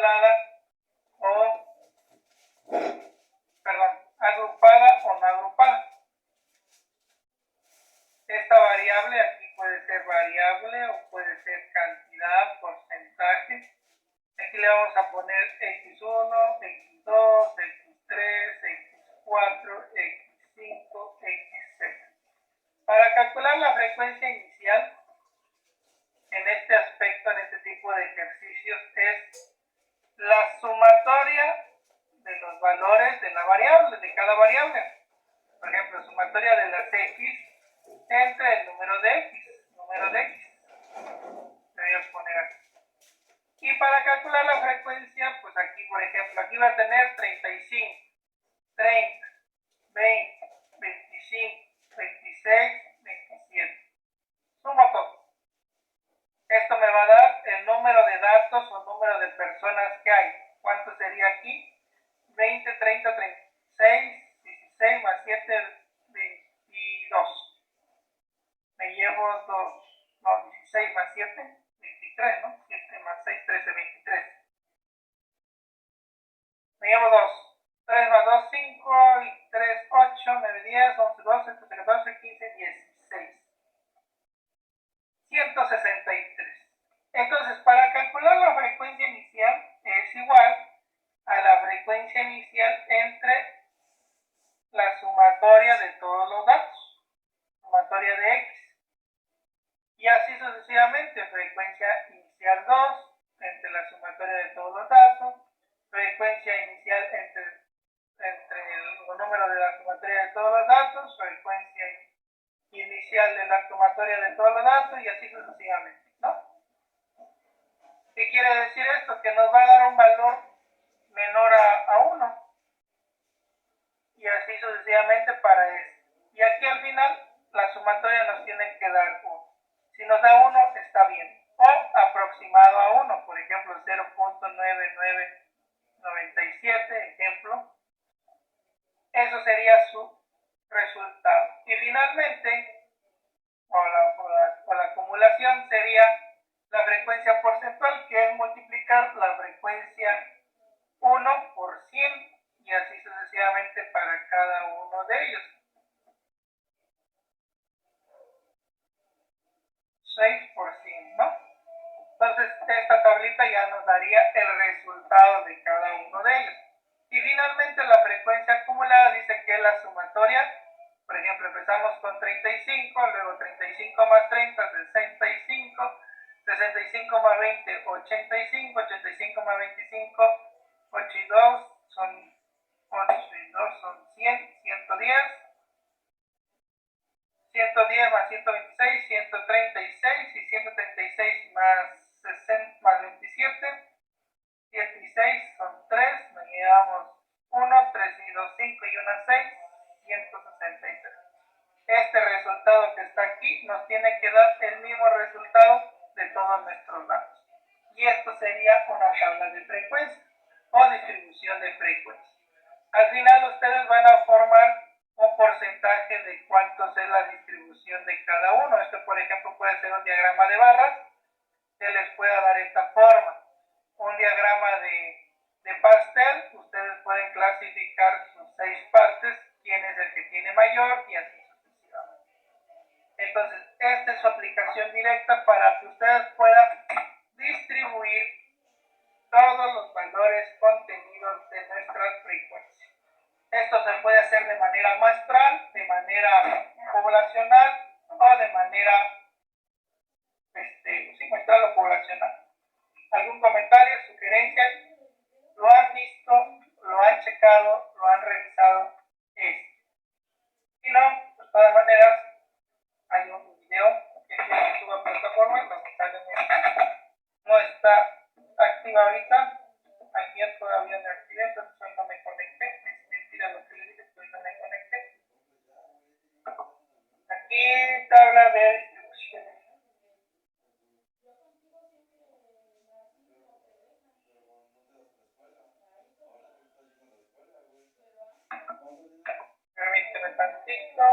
acumulada o, agrupada o no agrupada. Esta variable aquí puede ser variable o puede ser cantidad, porcentaje. Aquí le vamos a poner x1, x2, x3, x4, x5, x6. Para calcular la frecuencia inicial, en este aspecto, en este tipo de ejercicios, es la sumatoria de los valores de la variable, de cada variable. Por ejemplo, sumatoria de las x entre el número de x. Le voy a poner aquí. Y para calcular la frecuencia, pues aquí, por ejemplo, aquí va a tener 35, 30, 20, 25, 26, 27. Sumo todo. Esto me va a dar el número de datos o número de personas que hay. ¿Cuánto sería aquí? 20, 30, 36, 16 más 7, 22. Me llevo 2, no, 16 más 7, 23, ¿no? 7 más 6, 13, 23. Me llevo 2. 3 más 2, 5, y 3, 8, 9, 10, 11, 12, 13, 14, 15, 16. 163. Entonces, para calcular la frecuencia inicial es igual a la frecuencia inicial entre la sumatoria de todos los datos, sumatoria de x. Y así sucesivamente, frecuencia inicial 2 entre la sumatoria de todos los datos, frecuencia inicial entre el número de la sumatoria de todos los datos, frecuencia inicial de la sumatoria de todos los datos y así sucesivamente, ¿no? ¿Qué quiere decir esto? Que nos va a dar un valor menor a 1 y así sucesivamente para esto. Y aquí al final la sumatoria nos tiene que dar 1. Si nos da 1 está bien. O aproximado a 1, por ejemplo 0.9997, ejemplo. Eso sería su resultado. Y finalmente, o la acumulación sería la frecuencia porcentual, que es multiplicar la frecuencia 1 por 100 y así sucesivamente para cada uno de ellos. 6 por 100, ¿no? Entonces esta tablita ya nos daría el resultado de cada uno de ellos. Y finalmente la frecuencia acumulada dice que la sumatoria, por ejemplo, empezamos con 35, luego 35 más 30, 65, 65 más 20, 85, 85 más 25, 8 y 2 son 100, 110. 110 más 126, 136 y 136 más 27, 7 y 6 son 3, nos llevamos 1, 3 y 2, 5 y 1, 6, 163. Este resultado que está aquí nos tiene que dar el mismo resultado de todos nuestros datos. Y esto sería una tabla de frecuencia o distribución de frecuencia. Al final ustedes van a formar un porcentaje de cuánto es la distribución de cada uno. Esto, por ejemplo, puede ser un diagrama de barras que les pueda dar esta forma. Un diagrama de pastel, ustedes pueden clasificar sus 6 partes, quién es el que tiene mayor y así sucesivamente. Entonces, esta es su aplicación directa para que ustedes puedan distribuir todos los valores contenidos de nuestras frecuencias. Esto se puede hacer de manera muestral, de manera poblacional o de manera muestral o poblacional. ¿Algún comentario, sugerencia? ¿Lo han visto? ¿Lo han checado? ¿Lo han revisado? Si no, de todas maneras, hay un video que se sube a plataforma, lamentablemente no está activa ahorita. Ayer todavía me activé, entonces hoy no me conecté. Es mentira lo que le dije, hoy no me conecté. Aquí tabla de distribuciones. Permíteme tantito.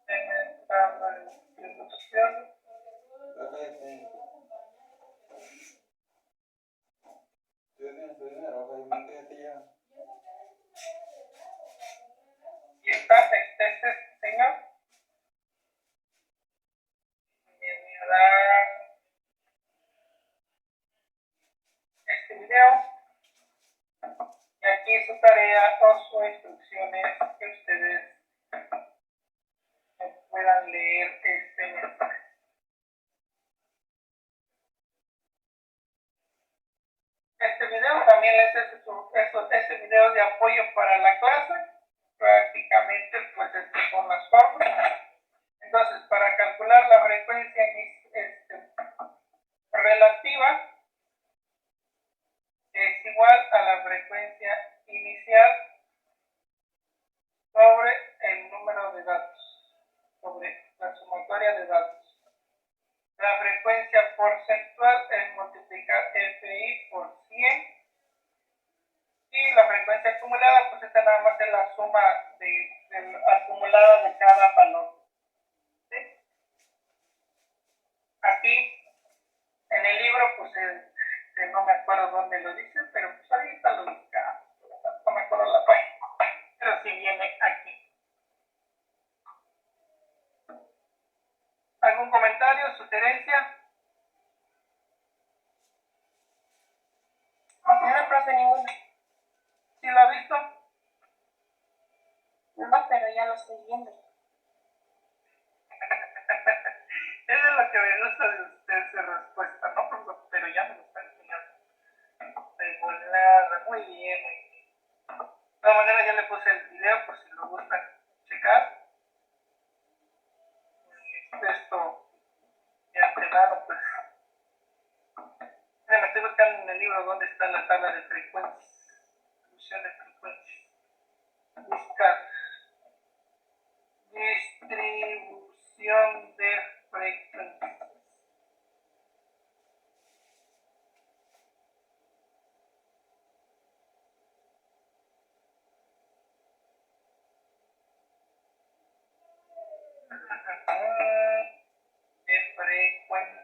En tabla de distribución. video. Y aquí su tarea o sus instrucciones que ustedes puedan leer este mensaje. Este video también es ese video de apoyo para la clase. Prácticamente pues estas son las fórmulas. Entonces, para calcular la frecuencia relativa es igual a la frecuencia inicial sobre el número de datos, sobre la sumatoria de datos. La frecuencia porcentual es multiplicar FI por 100 y la frecuencia acumulada, pues esta nada más es la suma acumulada de cada valor. ¿Sí? Aquí en el libro, pues no me acuerdo dónde lo dice, pero pues ahorita lo buscamos. No me acuerdo la página, pero sí viene aquí. ¿Algún comentario, sugerencia? No, profe, ninguno. ¿Sí lo ha visto? No, pero ya lo estoy viendo. Eso es lo que me gusta de usted, su respuesta, ¿no, profesor? Pero ya me lo está enseñando. De volada, muy bien, muy bien. De todas maneras, ya le puse el video por si lo gustan checar. Esto de antemano, pues. Me estoy buscando en el libro dónde está la tabla de frecuencias. Distribución de frecuencias. Buscar. Distribución de frecuencias. De frecuencia.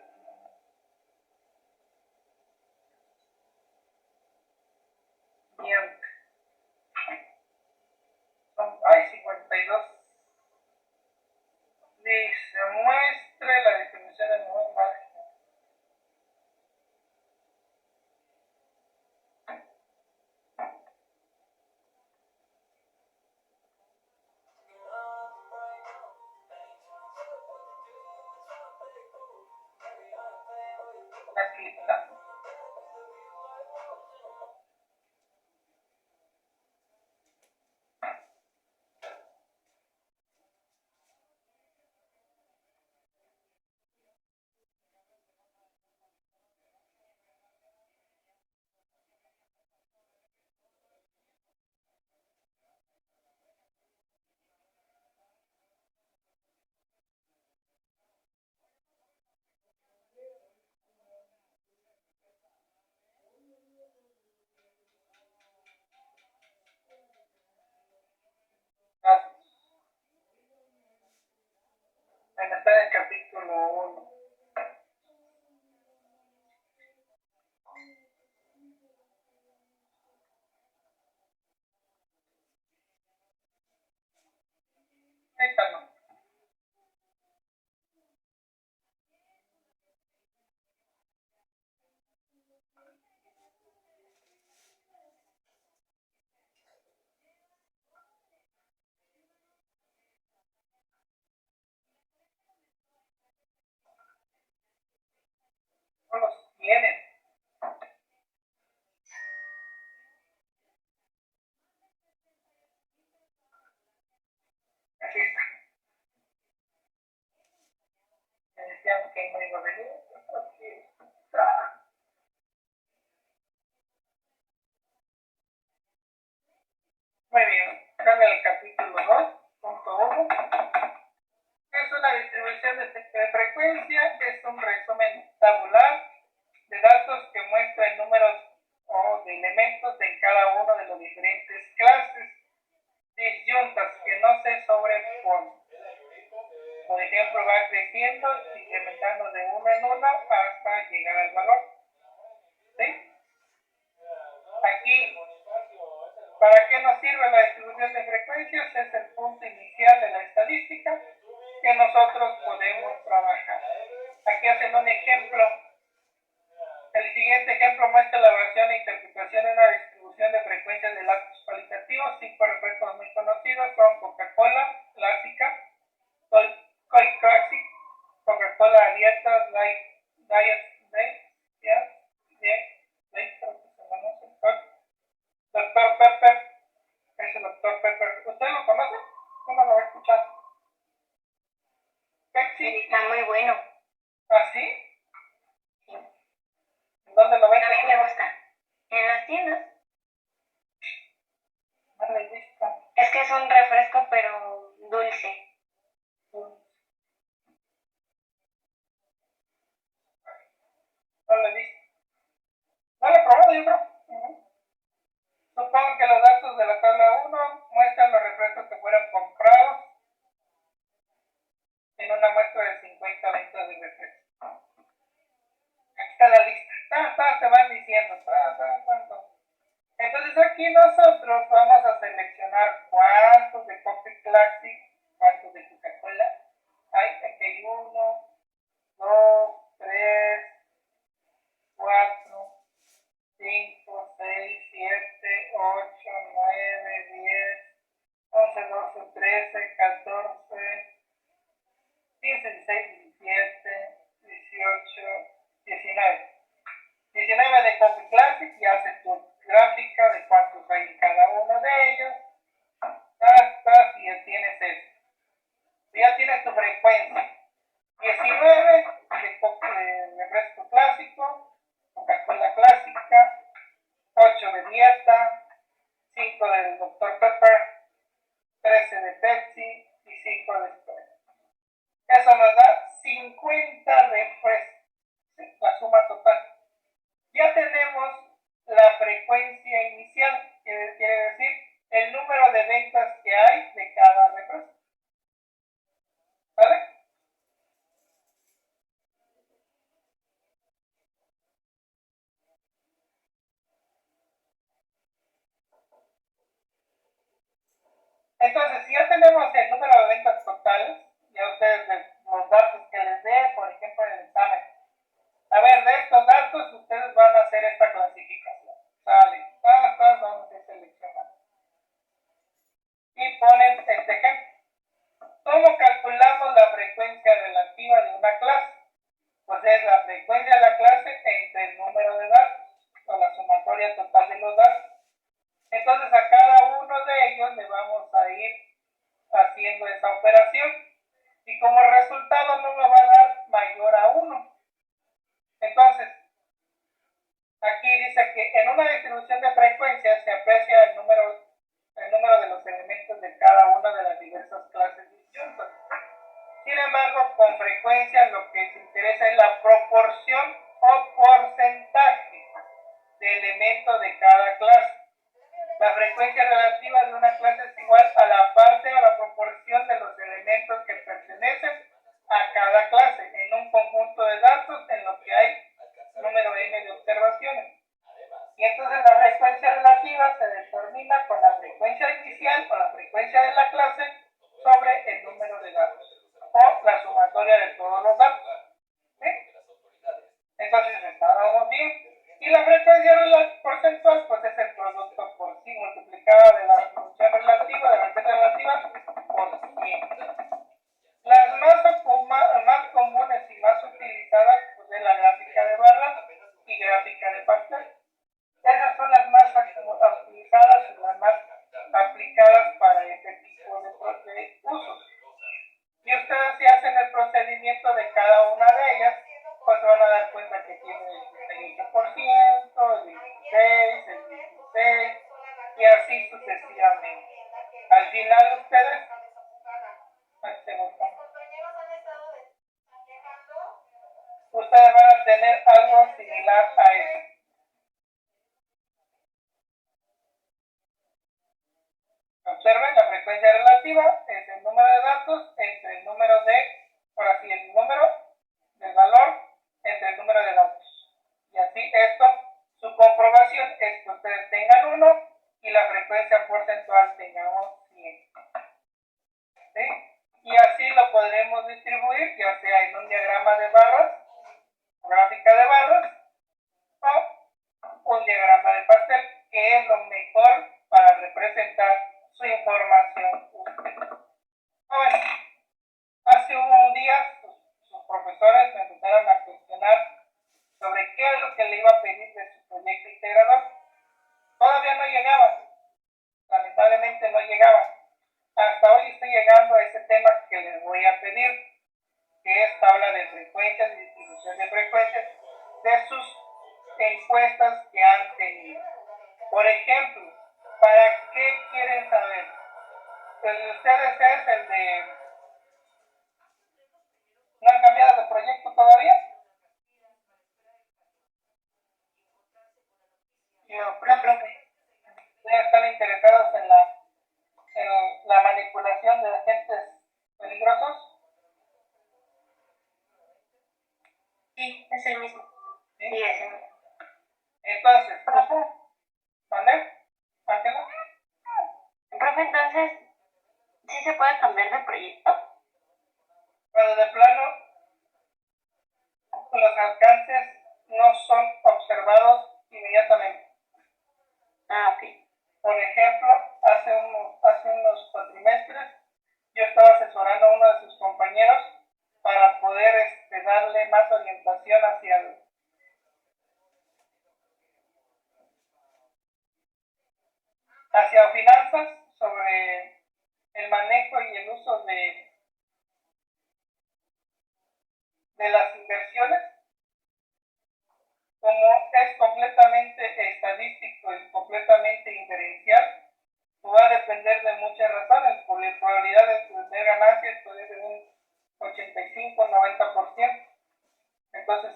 Bien. Hay 52. Dice, muestre la distribución del nuevo margen. Aquí está. Está en el capítulo 1. Ahí está, ¿no? No los tienen. Aquí está. Me decían que no iba a venir. Aquí está. Muy bien. Dame el capítulo 2.1. Es una distribución de frecuencia. Es un resumen tabular de datos que muestra el número o de elementos en cada uno de las diferentes clases disyuntas que no se sobreponen. Por ejemplo, va creciendo, incrementando de uno en uno hasta llegar al valor. ¿Sí? Aquí, ¿para qué nos sirve la distribución de frecuencias? Es el punto inicial de la estadística que nosotros podemos trabajar. Aquí hacen un ejemplo. El siguiente ejemplo ejemplo muestra la elaboración e interpretación de una distribución de frecuencias de lácteos cualitativos. 5 refrescos muy conocidos son Coca-Cola clásica, Coke Classic, Coca-Cola abierta, Dr. Pepper, ese Dr. Pepper, ¿usted lo conoce? ¿Cómo lo había escuchado? Pepsi. Está muy bueno. ¿Ah, sí? Sí. ¿Dónde lo A venden? mí me gusta. En las tiendas. No le he visto. Es que es un refresco, pero dulce. No lo he visto. No lo he probado, yo creo. Supongo que los datos de la tabla 1 muestran los refrescos que fueron comprados en una muestra de 50 ventas de refrescos. Aquí está la lista. Se van diciendo. Entonces aquí nosotros vamos a seleccionar cuántos de Coke Classic, cuántos de Coca-Cola. Aquí hay 1, 2, 3, 4, 5, 6, 7, 8, 9, 10, 11, 12, 13, 14, 15, 16, 17, 18, 19. 19 de Coke Classic y hace tu gráfica de cuántos hay en cada uno de ellos. Y ya tienes esto. Ya tienes tu frecuencia. 19 de refresco clásico, Coca-Cola clásica, 8 de dieta, 5 del Dr. Pepper, 13 de Pepsi y 5 de Sprite. Eso nos da 50 refrescos, ¿sí? La suma total. Ya tenemos la frecuencia inicial, que quiere decir el número de ventas que hay de cada refresco. ¿Vale? Entonces, si ya tenemos el número de ventas totales, ya ustedes los datos que les dé, por ejemplo, en el examen. A ver, de estos datos, ustedes van a hacer esta clasificación. Sale, vamos a seleccionar. Y ponen este ejemplo. ¿Cómo calculamos la frecuencia relativa de una clase? Pues es la frecuencia de la clase entre el número de datos, o la sumatoria total de los datos. Entonces a cada uno de ellos le vamos a ir haciendo esa operación. Y como resultado no me va a dar mayor a 1. Entonces, aquí dice que en una distribución de frecuencias se aprecia el número de los elementos de cada una de las diversas clases disjuntas. Sin embargo, con frecuencia lo que se interesa es la proporción o porcentaje de elementos de cada clase. La frecuencia relativa de una clase es igual a la parte o la proporción de los elementos que pertenecen a cada clase en un conjunto de datos en lo que hay número n de observaciones. Y entonces la frecuencia relativa se determina con la frecuencia inicial o la frecuencia de la clase sobre el número de datos o la sumatoria de todos los datos. ¿Sí? Entonces estábamos bien. Y la frecuencia porcentual pues es el producto por sí multiplicado de la frecuencia relativa, de la frecuencia relativa por 100. Las más comunes y más utilizadas pues es la gráfica de barras y gráfica de pastel. Esas son las más utilizadas y las más aplicadas para este tipo de usos. Y ustedes si hacen el procedimiento de cada una de ellas, pues se van a dar cuenta que tiene el 18%, el 16%, el 16% y así sucesivamente. Al final ustedes van a tener algo similar a eso. Observen, la frecuencia relativa es el número de datos entre el número el número del valor entre el número de datos. Y así su comprobación es que ustedes tengan 1 y la frecuencia porcentual tengamos 100. ¿Sí? Y así lo podremos distribuir, ya sea en un diagrama de barras, gráfica de barras, o un diagrama de pastel, que es lo mejor para representar su información usted. Bueno, hace unos días sus profesores me empezaron a cuestionar sobre qué es lo que le iba a pedir de su proyecto integrador. Todavía no llegaba, lamentablemente no llegaba. Hasta hoy estoy llegando a ese tema que les voy a pedir, que es tabla de frecuencias y distribución de frecuencias de sus encuestas que han tenido. Por ejemplo, ¿para qué quieren saber? El de ustedes es el de... ¿No han cambiado de proyecto todavía? No, profe. ¿Están interesados en la manipulación de agentes peligrosos? Sí, es el mismo. ¿Sí? Sí, es el mismo. Entonces, ¿vale? Ángela. Profe, entonces, ¿sí se puede cambiar de proyecto? Pero de plano, los alcances no son observados inmediatamente. Ah, ok. Por ejemplo, hace unos cuatrimestres, yo estaba asesorando a uno de sus compañeros para poder darle más orientación hacia finanzas, sobre el manejo y el uso de las inversiones. Como es completamente estadístico y completamente inferencial, va a depender de muchas razones, por la probabilidad de tener ganancias puede ser un 85-90%. Entonces,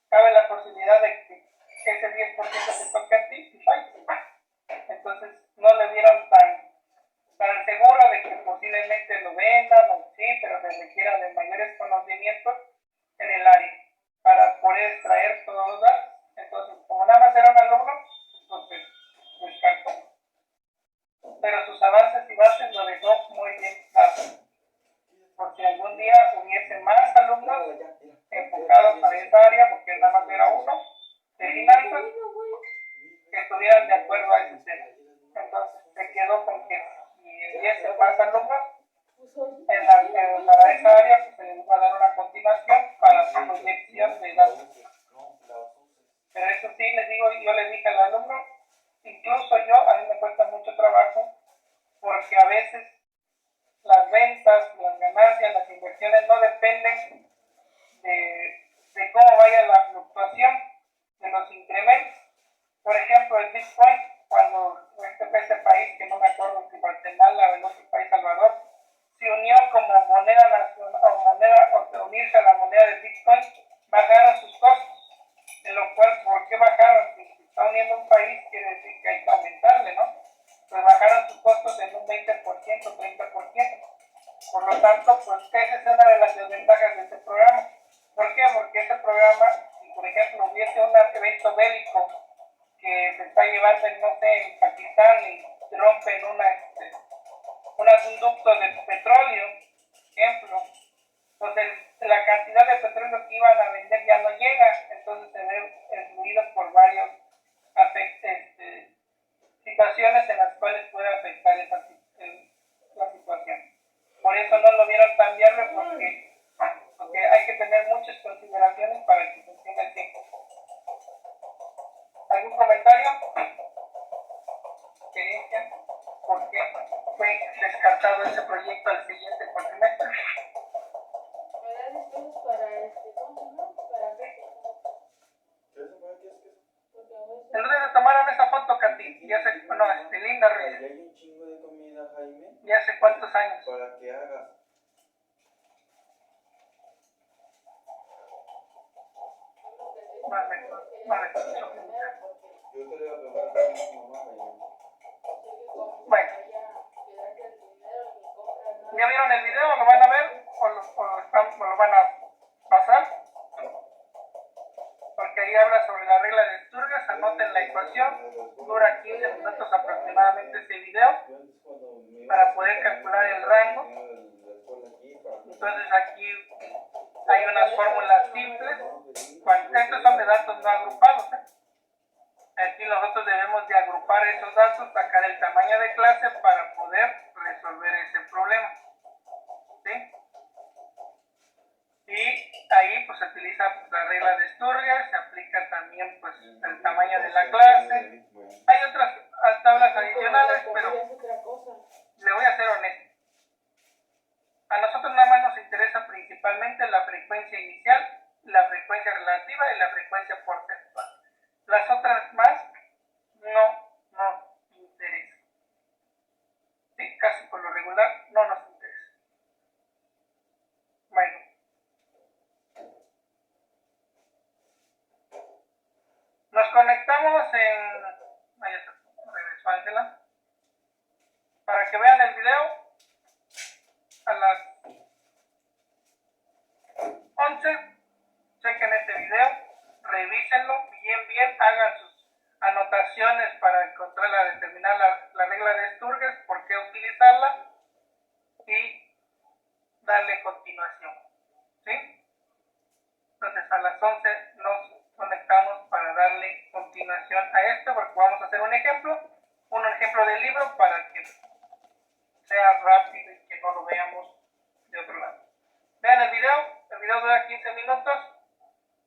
cabe la posibilidad de que ese 10% se toque a ti y falle. Entonces, no le dieron tan seguro de que posiblemente lo vendan, o sí, pero se requiera de mayores conocimientos en el área para poder extraer todos los datos. Entonces, como nada más era un alumno, pues descartó. Pero sus avances y bases lo dejó muy bien claro. Por si algún día hubiese más alumnos enfocados a esa área, porque nada más era uno de finanzas, que estuvieran de acuerdo a ese tema. Entonces se quedó con que si hubiese más alumnos para esa área, pues se les va a dar una continuación para su proyección de datos. Pero eso sí, les digo, yo le dije al alumno, incluso yo, a mí me cuesta mucho trabajo, porque a veces las ventas, las ganancias, las inversiones no dependen de cómo vaya la fluctuación de los incrementos. Por ejemplo, el Bitcoin, cuando este país, que no me acuerdo si Guatemala o el otro país, Salvador, se unió como moneda nacional o unirse a la moneda de Bitcoin, bajaron sus costos. En lo cual, ¿por qué bajaron? Si se está uniendo un país, quiere decir que hay que aumentarle, ¿no? Pues bajaron sus costos en un 20%, 30%. Por lo tanto, pues esa es una de las desventajas de este programa. ¿Por qué? Porque este programa, si por ejemplo hubiese un evento bélico que se está llevando en, no sé, en Pakistán y rompen un ducto de petróleo, ejemplo, pues la cantidad de petróleo que iban a vender ya no llega, entonces se ve influido por varios situaciones en las cuales puede afectar la situación. Por eso no lo vieron tan viable, porque hay que tener muchas consideraciones para que funcione el tiempo. ¿Algún comentario? ¿Experiencia? ¿Por qué fue descartado ese proyecto al siguiente cuatrimestre? ¿En dónde se tomaron esa foto, Katy? Ya sé, no, Linda Reyes. Hay un chingo de comida, Jaime. ¿Ya hace cuántos años? Para que hagas. Vale. Yo te le voy a preguntar a mi mamá, Jaime. Bueno. ¿Ya vieron el video? ¿Lo van a ver? ¿O lo van a pasar? Porque ahí habla sobre la regla de Sturges. Anoten la ecuación. Dura 15 minutos aproximadamente ese video para poder calcular el rango. Entonces aquí hay unas fórmulas simples. Estos son de datos no agrupados, Aquí nosotros debemos de agrupar esos datos, sacar el tamaño de clase para poder resolver ese problema. ¿Sí? Y ahí pues se utiliza pues, la regla de Sturger, se aplica también pues el tamaño de la clase. Hay otras tablas adicionales, pero le voy a ser honesto. A nosotros nada más nos interesa principalmente la frecuencia inicial, la frecuencia relativa y la frecuencia porcentual. Las otras más no nos interesan. Sí, casi por lo regular no nos interesa. Bueno. Nos conectamos en... Ahí está, regresó Ángela. Para que vean el video a las 11. Chequen este video, revísenlo bien, hagan sus anotaciones para encontrar determinar la regla de Sturger, por qué utilizarla y darle continuación. ¿Sí? Entonces a las 11 nos conectamos para darle continuación a esto, porque vamos a hacer un ejemplo del libro para que sea rápido y que no lo veamos de otro lado. Vean el video dura 15 minutos,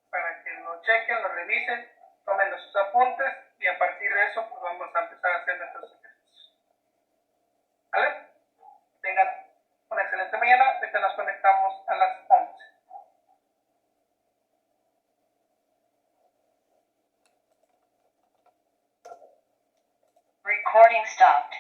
para que lo chequen, lo revisen, tomen sus apuntes y a partir de eso pues vamos a empezar a hacer nuestros ejercicios. ¿Vale? Tengan una excelente mañana, ahorita nos conectamos a las 11. Recording stopped.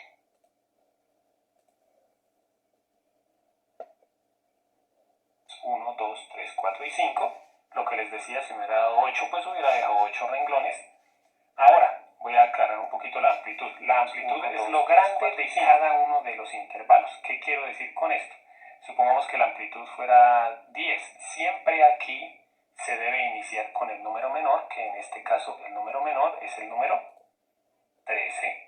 Uno, 2, 3, 4 y 5. Lo que les decía, si me hubiera dado 8, pues hubiera dejado 8 renglones. Ahora, voy a aclarar un poquito la amplitud. La amplitud es lo grande de cada uno de los intervalos. ¿Qué quiero decir con esto? Supongamos que la amplitud fuera 10. Siempre aquí se debe iniciar con el número menor, que en este caso el número menor es el número 13.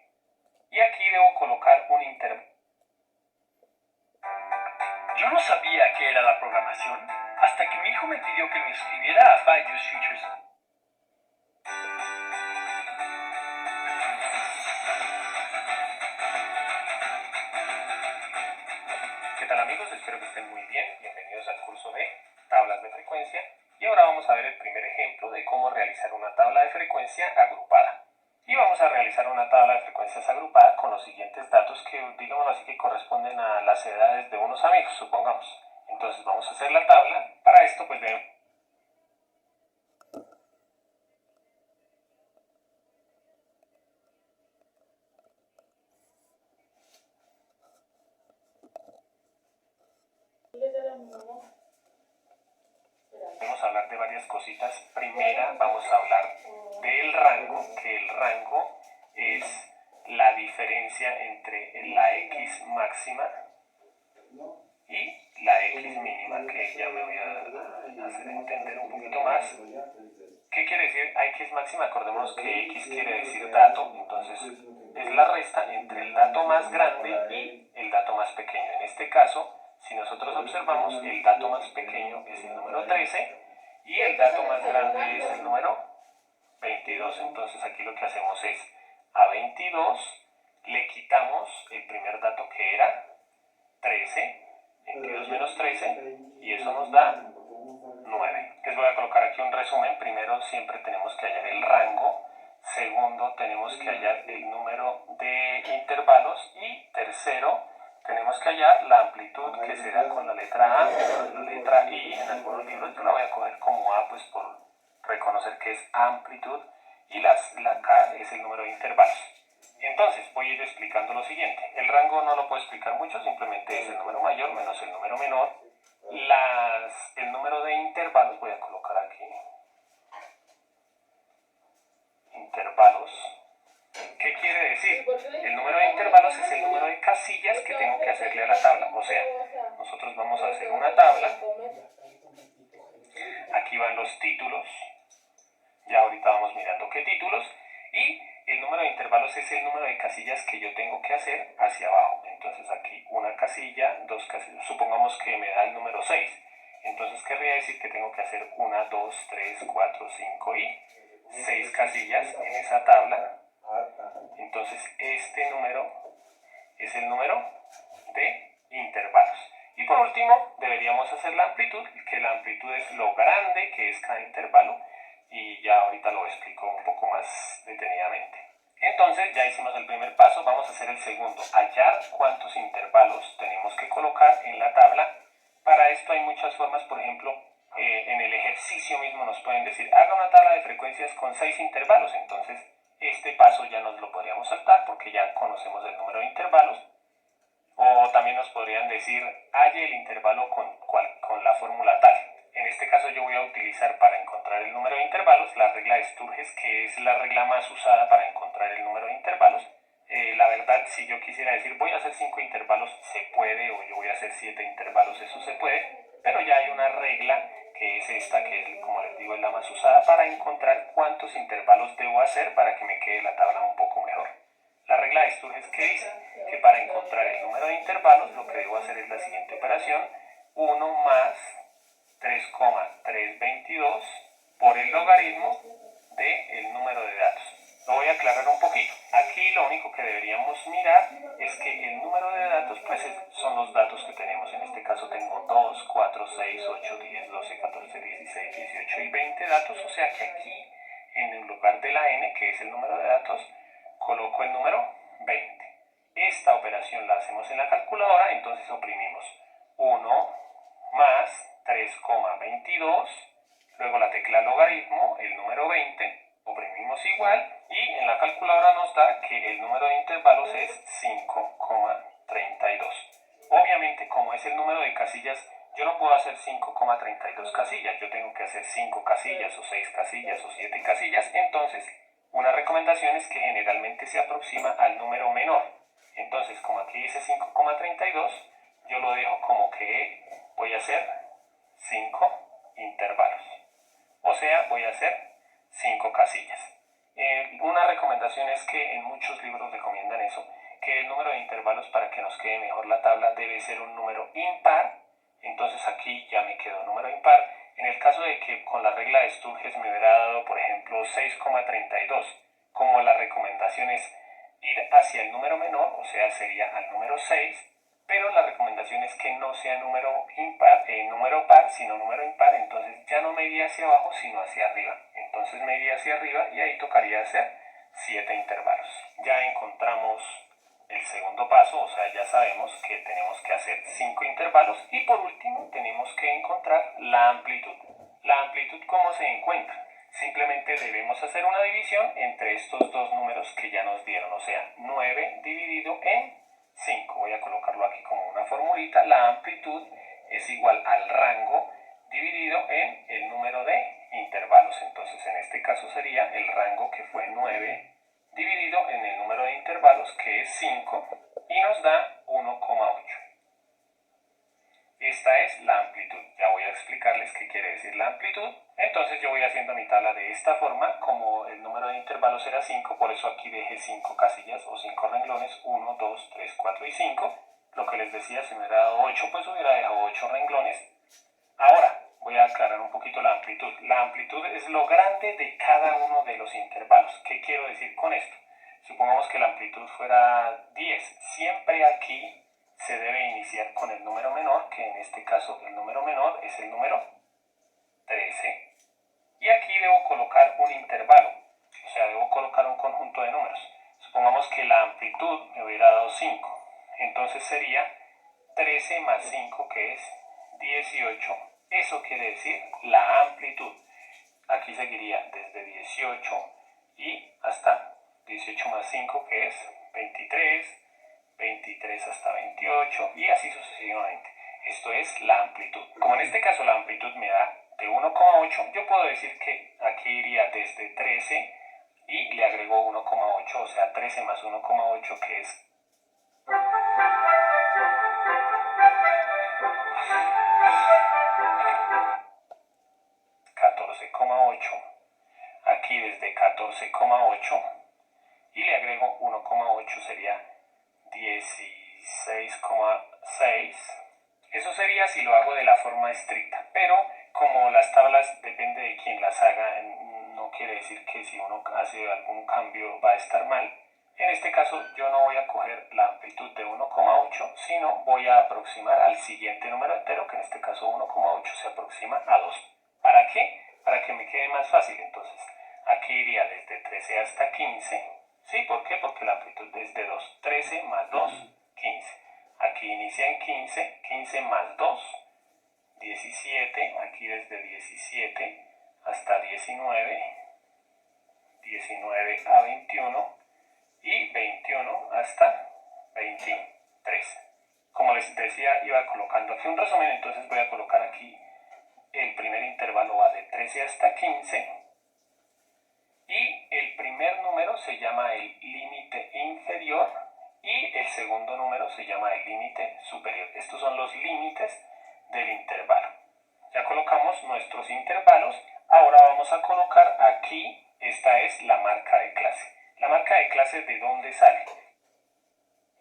Y aquí debo colocar un intervalo. Yo no sabía qué era la programación hasta que mi hijo me pidió que me inscribiera a Byju's Futures. ¿Qué tal amigos? Espero que estén muy bien. Bienvenidos al curso de tablas de frecuencia. Y ahora vamos a ver el primer ejemplo de cómo realizar una tabla de frecuencia agrupada. Y vamos a realizar una tabla de frecuencias agrupada con los siguientes datos que, digamos así, que corresponden a las edades de unos amigos, supongamos. Entonces vamos a hacer la tabla. Para esto pues debemos... Vamos a hablar de varias cositas. Primera, vamos a hablar del rango, que el rango es la diferencia entre la X máxima y la X mínima, que ya me voy a hacer entender un poquito más. ¿Qué quiere decir X máxima? Acordémonos que X quiere decir dato, entonces es la resta entre el dato más grande y el dato más pequeño. En este caso, si nosotros observamos, el dato más pequeño es el número 13 y el dato más grande es el número 22. Entonces aquí lo que hacemos es, a 22 le quitamos el primer dato que era 13, 22 menos 13, y eso nos da 9. Les voy a colocar aquí un resumen. Primero, siempre tenemos que hallar el rango. Segundo, tenemos que hallar el número de intervalos. Y tercero, tenemos que hallar la amplitud, que se da con la letra A o la letra I. En algunos libros yo la voy a coger como A, pues por reconocer que es amplitud, y la K es el número de intervalos. Entonces voy a ir explicando lo siguiente. El rango no lo puedo explicar mucho, simplemente es el número mayor menos el número menor. El número de intervalos, voy a colocar aquí intervalos. ¿Qué quiere decir? El número de intervalos es el número de casillas que tengo que hacerle a la tabla. O sea, nosotros vamos a hacer una tabla. Aquí van los títulos. Ya ahorita vamos mirando qué títulos. Y el número de intervalos es el número de casillas que yo tengo que hacer hacia abajo. Entonces aquí una casilla, dos casillas. Supongamos que me da el número 6. Entonces querría decir que tengo que hacer 1, 2, 3, 4, 5 y 6 casillas en esa tabla. harta. Entonces este número es el número de intervalos. Y por último deberíamos hacer la amplitud, que la amplitud es lo grande que es cada intervalo, y ya ahorita lo explico un poco más detenidamente. Entonces ya hicimos el primer paso, vamos a hacer el segundo, hallar cuántos intervalos tenemos que colocar en la tabla. Para esto hay muchas formas, por ejemplo, en el ejercicio mismo nos pueden decir, haga una tabla de frecuencias con 6 intervalos, entonces este paso ya nos lo podríamos saltar porque ya conocemos el número de intervalos. O también nos podrían decir, halle el intervalo con la fórmula tal. En este caso yo voy a utilizar para encontrar el número de intervalos la regla de Sturges, que es la regla más usada para encontrar el número de intervalos. La verdad, si yo quisiera decir voy a hacer 5 intervalos, se puede, o yo voy a hacer 7 intervalos, eso se puede, pero ya hay una regla que es esta, que es, como les digo, es la más usada para encontrar cuántos intervalos debo hacer para que me quede la tabla un poco mejor. La regla de Sturges, que dice que para encontrar el número de intervalos lo que debo hacer es la siguiente operación: 1 más 3,322 por el logaritmo del número de datos. Lo voy a aclarar un poquito. Aquí lo único que deberíamos mirar es que el número de datos pues son los datos que tenemos. En este caso tengo 2, 4, 6, 8, 10, 12, 14, 16, 18 y 20 datos. O sea que aquí, en el lugar de la n, que es el número de datos, coloco el número 20. Esta operación la hacemos en la calculadora, entonces oprimimos 1 más 3,22, luego la tecla logaritmo, el número 20, oprimimos igual, y en la calculadora nos da que el número de intervalos es 5,32. Obviamente, como es el número de casillas, yo no puedo hacer 5,32 casillas, yo tengo que hacer 5 casillas, o 6 casillas, o 7 casillas. Entonces una recomendación es que generalmente se aproxima al número menor. Entonces, como aquí dice 5,32, yo lo dejo como que voy a hacer 5 intervalos. O sea, voy a hacer 5 casillas. Una recomendación es que en muchos libros recomiendan eso, que el número de intervalos, para que nos quede mejor la tabla, debe ser un número impar. Entonces aquí ya me quedó número impar. En el caso de que con la regla de Sturges me hubiera dado, por ejemplo, 6,32, como la recomendación es ir hacia el número menor, o sea, sería al número 6, pero la recomendación es que no sea número par, sino número impar. Entonces ya no me iría hacia abajo, sino hacia arriba. Entonces me iría hacia arriba y ahí tocaría hacer 7 intervalos. Ya encontramos el segundo paso, o sea, ya sabemos que tenemos que hacer 5 intervalos, y por último tenemos que encontrar la amplitud. La amplitud, ¿cómo se encuentra? Simplemente debemos hacer una división entre estos dos números que ya nos dieron, o sea, 9 dividido en 5. Voy a colocarlo aquí como una formulita. La amplitud es igual al rango dividido en el número de intervalos. Entonces en este caso sería el rango, que fue 9, dividido en el número de intervalos, que es 5, y nos da 1,8. Esta es la amplitud. Ya voy a explicarles qué quiere decir la amplitud. Entonces yo voy haciendo mi tabla de esta forma. Como el número de intervalos era 5, por eso aquí dejé 5 casillas o 5 renglones: 1, 2, 3, 4 y 5. Lo que les decía, si me hubiera dado 8, pues hubiera dejado 8 renglones. Ahora voy a aclarar un poquito la amplitud. La amplitud es lo grande de cada uno de los intervalos. ¿Qué quiero decir con esto? Supongamos que la amplitud fuera 10. Siempre aquí se debe iniciar con el número menor, que en este caso el número menor es el número 13. Y aquí debo colocar un intervalo, o sea, debo colocar un conjunto de números. Supongamos que la amplitud me hubiera dado 5. Entonces sería 13 más 5, que es 18. Eso quiere decir la amplitud. Aquí seguiría desde 18 y hasta 18 más 5, que es 23, 23 hasta 28 y así sucesivamente. Esto es la amplitud. Como en este caso la amplitud me da de 1,8, yo puedo decir que aquí iría desde 13 y le agrego 1,8, o sea, 13 más 1,8, que es 14,8. Aquí desde 14,8 y le agrego 1,8, sería 16,6. Eso sería si lo hago de la forma estricta, pero como las tablas depende de quien las haga, no quiere decir que si uno hace algún cambio va a estar mal. En este caso yo no voy a coger la amplitud de 1,8, sino voy a aproximar al siguiente número entero, que en este caso 1,8 se aproxima a 2. ¿Para qué? Para que me quede más fácil. Entonces, aquí iría desde 13 hasta 15. ¿Sí? ¿Por qué? Porque la amplitud es de 2. 13 más 2, 15. Aquí inicia en 15, 15 más 2, 17. Aquí desde 17 hasta 19, 19 a 21 y 21 hasta 23. Como les decía, iba colocando aquí un resumen, entonces voy a colocar aquí el primer intervalo va de 13 hasta 15 y el primer número se llama el límite inferior y el segundo número se llama el límite superior. Estos son los límites del intervalo. Ya colocamos nuestros intervalos, ahora vamos a colocar aquí, esta es la marca de clase. La marca de clase, ¿de dónde sale?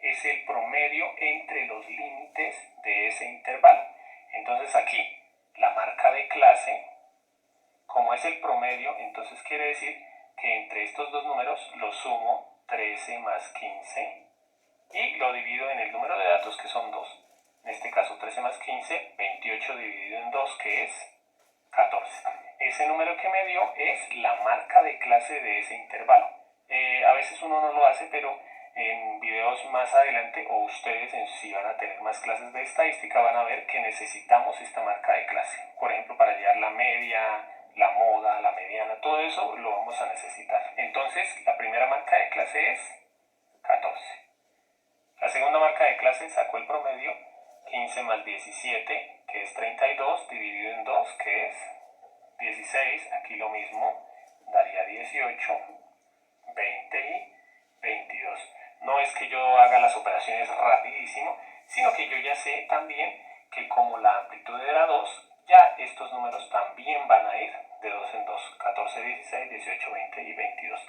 Es el promedio entre los límites de ese intervalo. Entonces aquí, la marca de clase, como es el promedio, entonces quiere decir que entre estos dos números lo sumo 13 más 15 y lo divido en el número de datos que son 2. En este caso 13 más 15, 28 dividido en 2 que es 14. Ese número que me dio es la marca de clase de ese intervalo. A veces uno no lo hace, pero en videos más adelante o ustedes si van a tener más clases de estadística van a ver que necesitamos esta marca de clase. Por ejemplo, para hallar la media, la moda, la mediana, todo eso lo vamos a necesitar. Entonces, la primera marca de clase es 14. La segunda marca de clase sacó el promedio, 15 más 17, que es 32, dividido en 2, que es 16. Aquí lo mismo, daría 18, 20 y 22. No es que yo haga las operaciones rapidísimo, sino que yo ya sé también que como la amplitud era 2, ya estos números también van a ir de 2 en 2, 14, 16, 18, 20 y 22.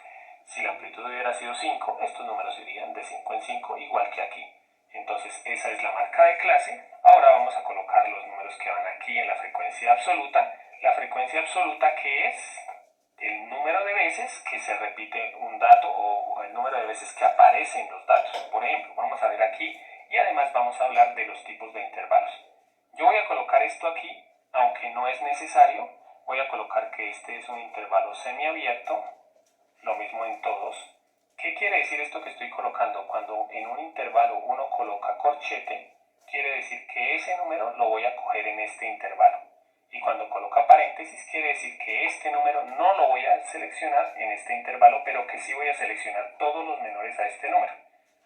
Si la amplitud hubiera sido 5, estos números irían de 5 en 5, igual que aquí. Entonces esa es la marca de clase. Ahora vamos a colocar los números que van aquí en la frecuencia absoluta. La frecuencia absoluta, que es el número de veces que se repite un dato o el número de veces que aparecen los datos. Por ejemplo, vamos a ver aquí y además vamos a hablar de los tipos de intervalos. Yo voy a colocar esto aquí, aunque no es necesario. Voy a colocar que este es un intervalo semiabierto, lo mismo en todos. ¿Qué quiere decir esto que estoy colocando? Cuando en un intervalo uno coloca corchete, quiere decir que ese número lo voy a coger en este intervalo. Y cuando coloca paréntesis, quiere decir que este número no lo voy a seleccionar en este intervalo, pero que sí voy a seleccionar todos los menores a este número.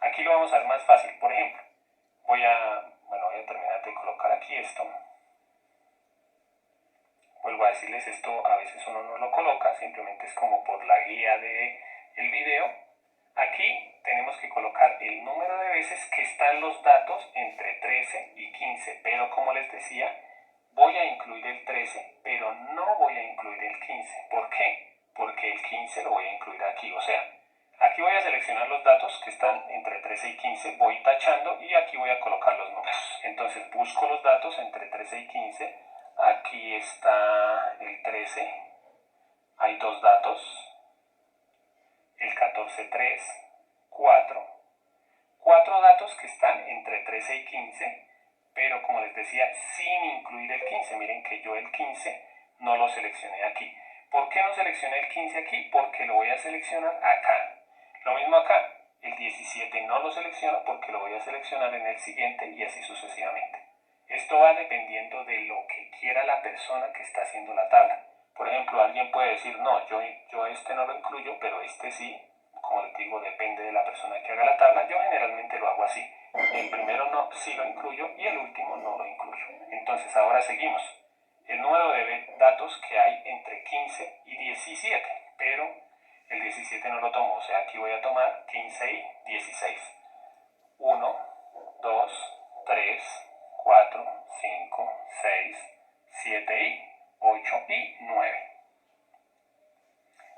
Aquí lo vamos a ver más fácil. Por ejemplo, voy a terminar de colocar aquí esto. Vuelvo a decirles esto, a veces uno no lo coloca, simplemente es como por la guía del video. Aquí tenemos que colocar el número de veces que están los datos entre 13 y 15, pero como les decía, voy a incluir el 13, pero no voy a incluir el 15. ¿Por qué? Porque el 15 lo voy a incluir aquí, o sea, aquí voy a seleccionar los datos que están entre 13 y 15, voy tachando y aquí voy a colocar los números. Entonces busco los datos entre 13 y 15, aquí está el 13, hay dos datos, el 14, 3, 4. 4 datos que están entre 13 y 15, pero como les decía, sin incluir el 15. Miren que yo el 15 no lo seleccioné aquí. ¿Por qué no seleccioné el 15 aquí? Porque lo voy a seleccionar acá. Lo mismo acá, el 17 no lo selecciono porque lo voy a seleccionar en el siguiente y así sucesivamente. Esto va dependiendo de lo que quiera la persona que está haciendo la tabla. Por ejemplo, alguien puede decir, no, yo este no lo incluyo, pero este sí. Como les digo, depende de la persona que haga la tabla. Yo generalmente lo hago así. El primero no, sí lo incluyo y el último no lo incluyo. Entonces ahora seguimos. El número de datos que hay entre 15 y 17, pero el 17 no lo tomo. O sea, aquí voy a tomar 15 y 16. 1, 2, 3, 4, 5, 6, 7 y 8 y 9.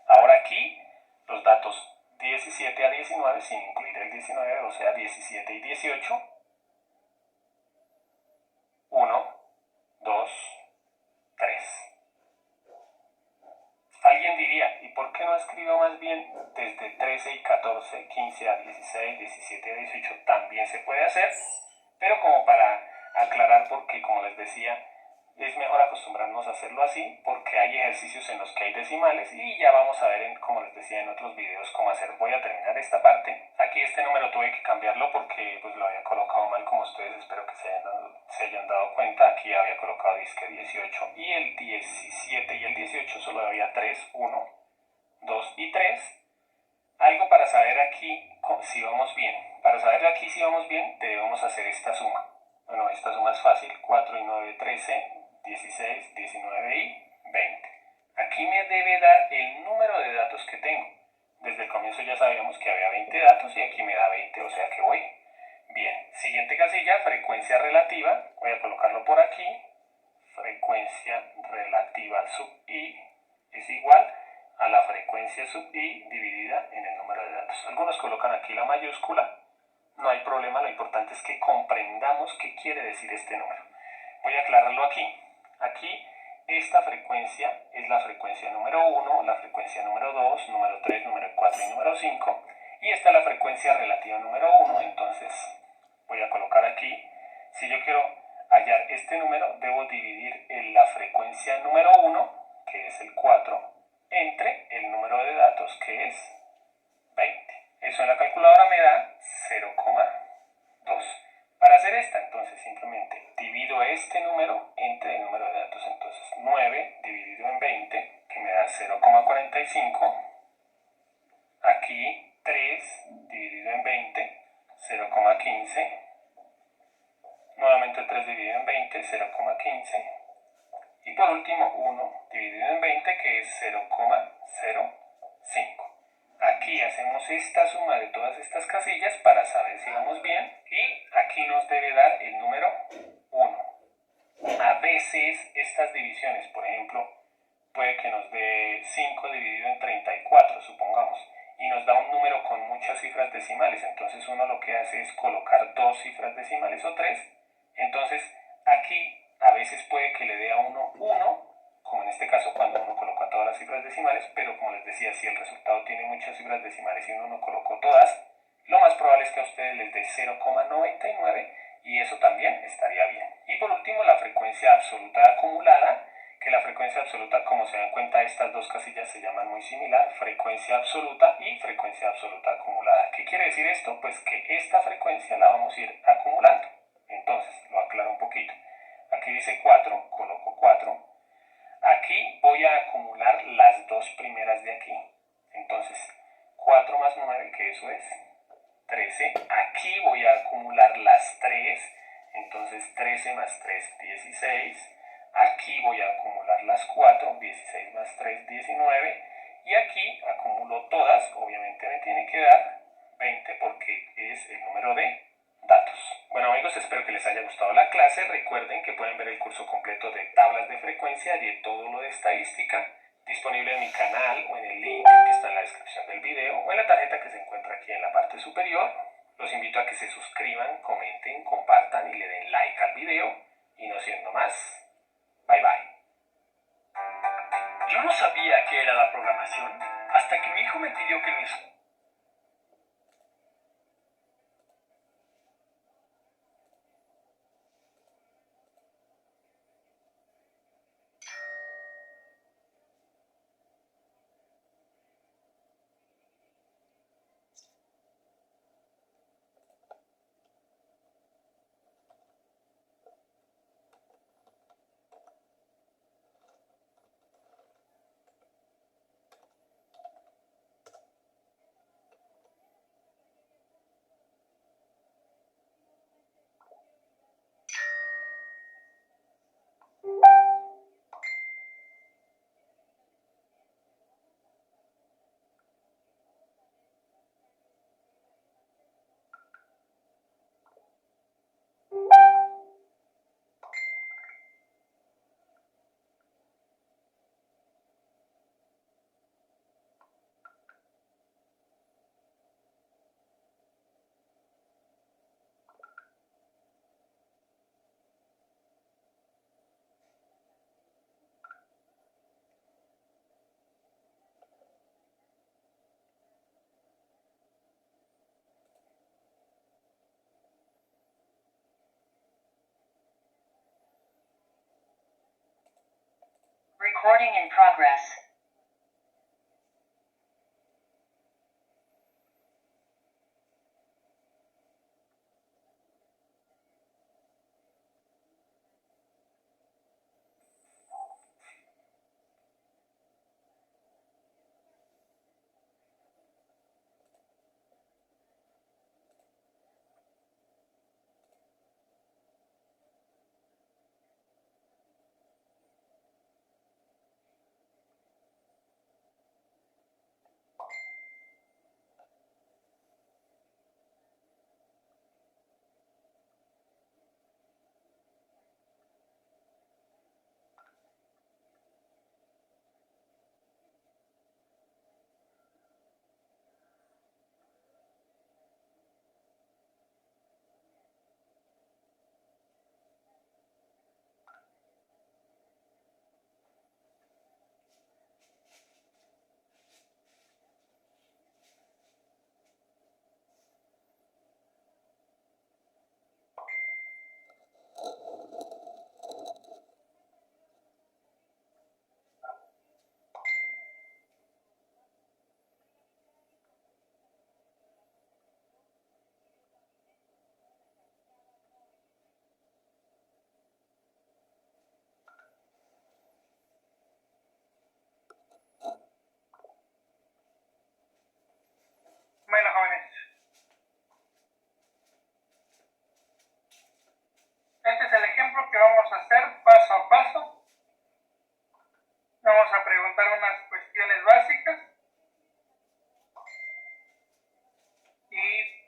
Ahora aquí los datos 17 a 19 sin incluir el 19, o sea 17 y 18. 1, 2, 3. Alguien diría, ¿y por qué no escribo más bien desde 13 y 14, 15 a 16, 17 a 18? También se puede hacer, pero como para aclarar, porque como les decía, es mejor acostumbrarnos a hacerlo así, porque hay ejercicios en los que hay decimales y ya vamos a ver, como les decía en otros videos, cómo hacer. Voy a terminar esta parte. Aquí este número tuve que cambiarlo porque pues lo había colocado mal, como ustedes espero que se hayan dado cuenta. Aquí había colocado disque 18 y el 17 y el 18 solo había 3, 1, 2 y 3. Algo para saber aquí si vamos bien. Para saber aquí si vamos bien, debemos hacer esta suma. Bueno, esta suma es fácil. 4 y 9, 13, 16, 19 y 20. Aquí me debe dar el número de datos que tengo. Desde el comienzo ya sabíamos que había 20 datos y aquí me da 20, o sea que voy bien. Siguiente casilla, frecuencia relativa. Voy a colocarlo por aquí. Frecuencia relativa sub i es igual a la frecuencia sub i dividida en el número de datos. Algunos colocan aquí la mayúscula, no hay problema, lo importante es que comprendamos qué quiere decir este número. Voy a aclararlo aquí. Aquí esta frecuencia es la frecuencia número 1, la frecuencia número 2, número 3, número 4 y número 5. Y esta es la frecuencia relativa número 1, entonces voy a colocar aquí, si yo quiero hallar este número, debo dividir en la frecuencia número 1, que es el 4, entre el número de datos, que es 20. Eso en la calculadora me da 0,2. Para hacer esta, entonces simplemente divido este número entre el número de datos. Entonces 9 dividido en 20, que me da 0,45. Aquí 3 dividido en 20, 0,15. Nuevamente 3 dividido en 20, 0,15. Y por último 1 dividido en 20, que es 0,05. Aquí hacemos esta suma de todas estas casillas para saber si vamos bien. Y aquí nos debe dar el número 1. A veces estas divisiones, por ejemplo, puede que nos dé 5 dividido en 34, supongamos, y nos da un número con muchas cifras decimales. Entonces uno lo que hace es colocar 2 cifras decimales o 3. Entonces aquí a veces puede que le dé a uno 1, como en este caso cuando uno coloca todas las cifras decimales, pero como les decía, si el resultado tiene muchas cifras decimales y uno no colocó todas, lo más probable es que a ustedes les dé 0,99 y eso también estaría bien. Y por último, la frecuencia absoluta acumulada, que la frecuencia absoluta, como se dan cuenta, estas dos casillas se llaman muy similar, frecuencia absoluta y frecuencia absoluta acumulada. ¿Qué quiere decir esto? Pues que esta frecuencia la vamos a ir acumulando. Entonces, lo aclaro un poquito. Aquí dice 4, coloco 4. Aquí voy a acumular las dos primeras de aquí. Entonces, 4 más 9, que eso es 13. Aquí voy a acumular las 3. Entonces, 13 más 3, 16. Aquí voy a acumular las 4, 16 más 3, 19. Y aquí acumulo todas. Obviamente me tiene que dar 20 porque es el número de datos. Bueno amigos, espero que les haya gustado la clase. Recuerden que pueden ver el curso completo de tablas de frecuencia y de todo lo de estadística disponible en mi canal o en el link que está en la descripción del video o en la tarjeta que se encuentra aquí en la parte superior. Los invito a que se suscriban, comenten, compartan y le den like al video. Y no siendo más, bye bye. Yo no sabía qué era la programación hasta que mi hijo me pidió que mis Recording in progress. Bueno, jóvenes, este es el ejemplo que vamos a hacer paso a paso. Vamos a preguntar unas cuestiones básicas y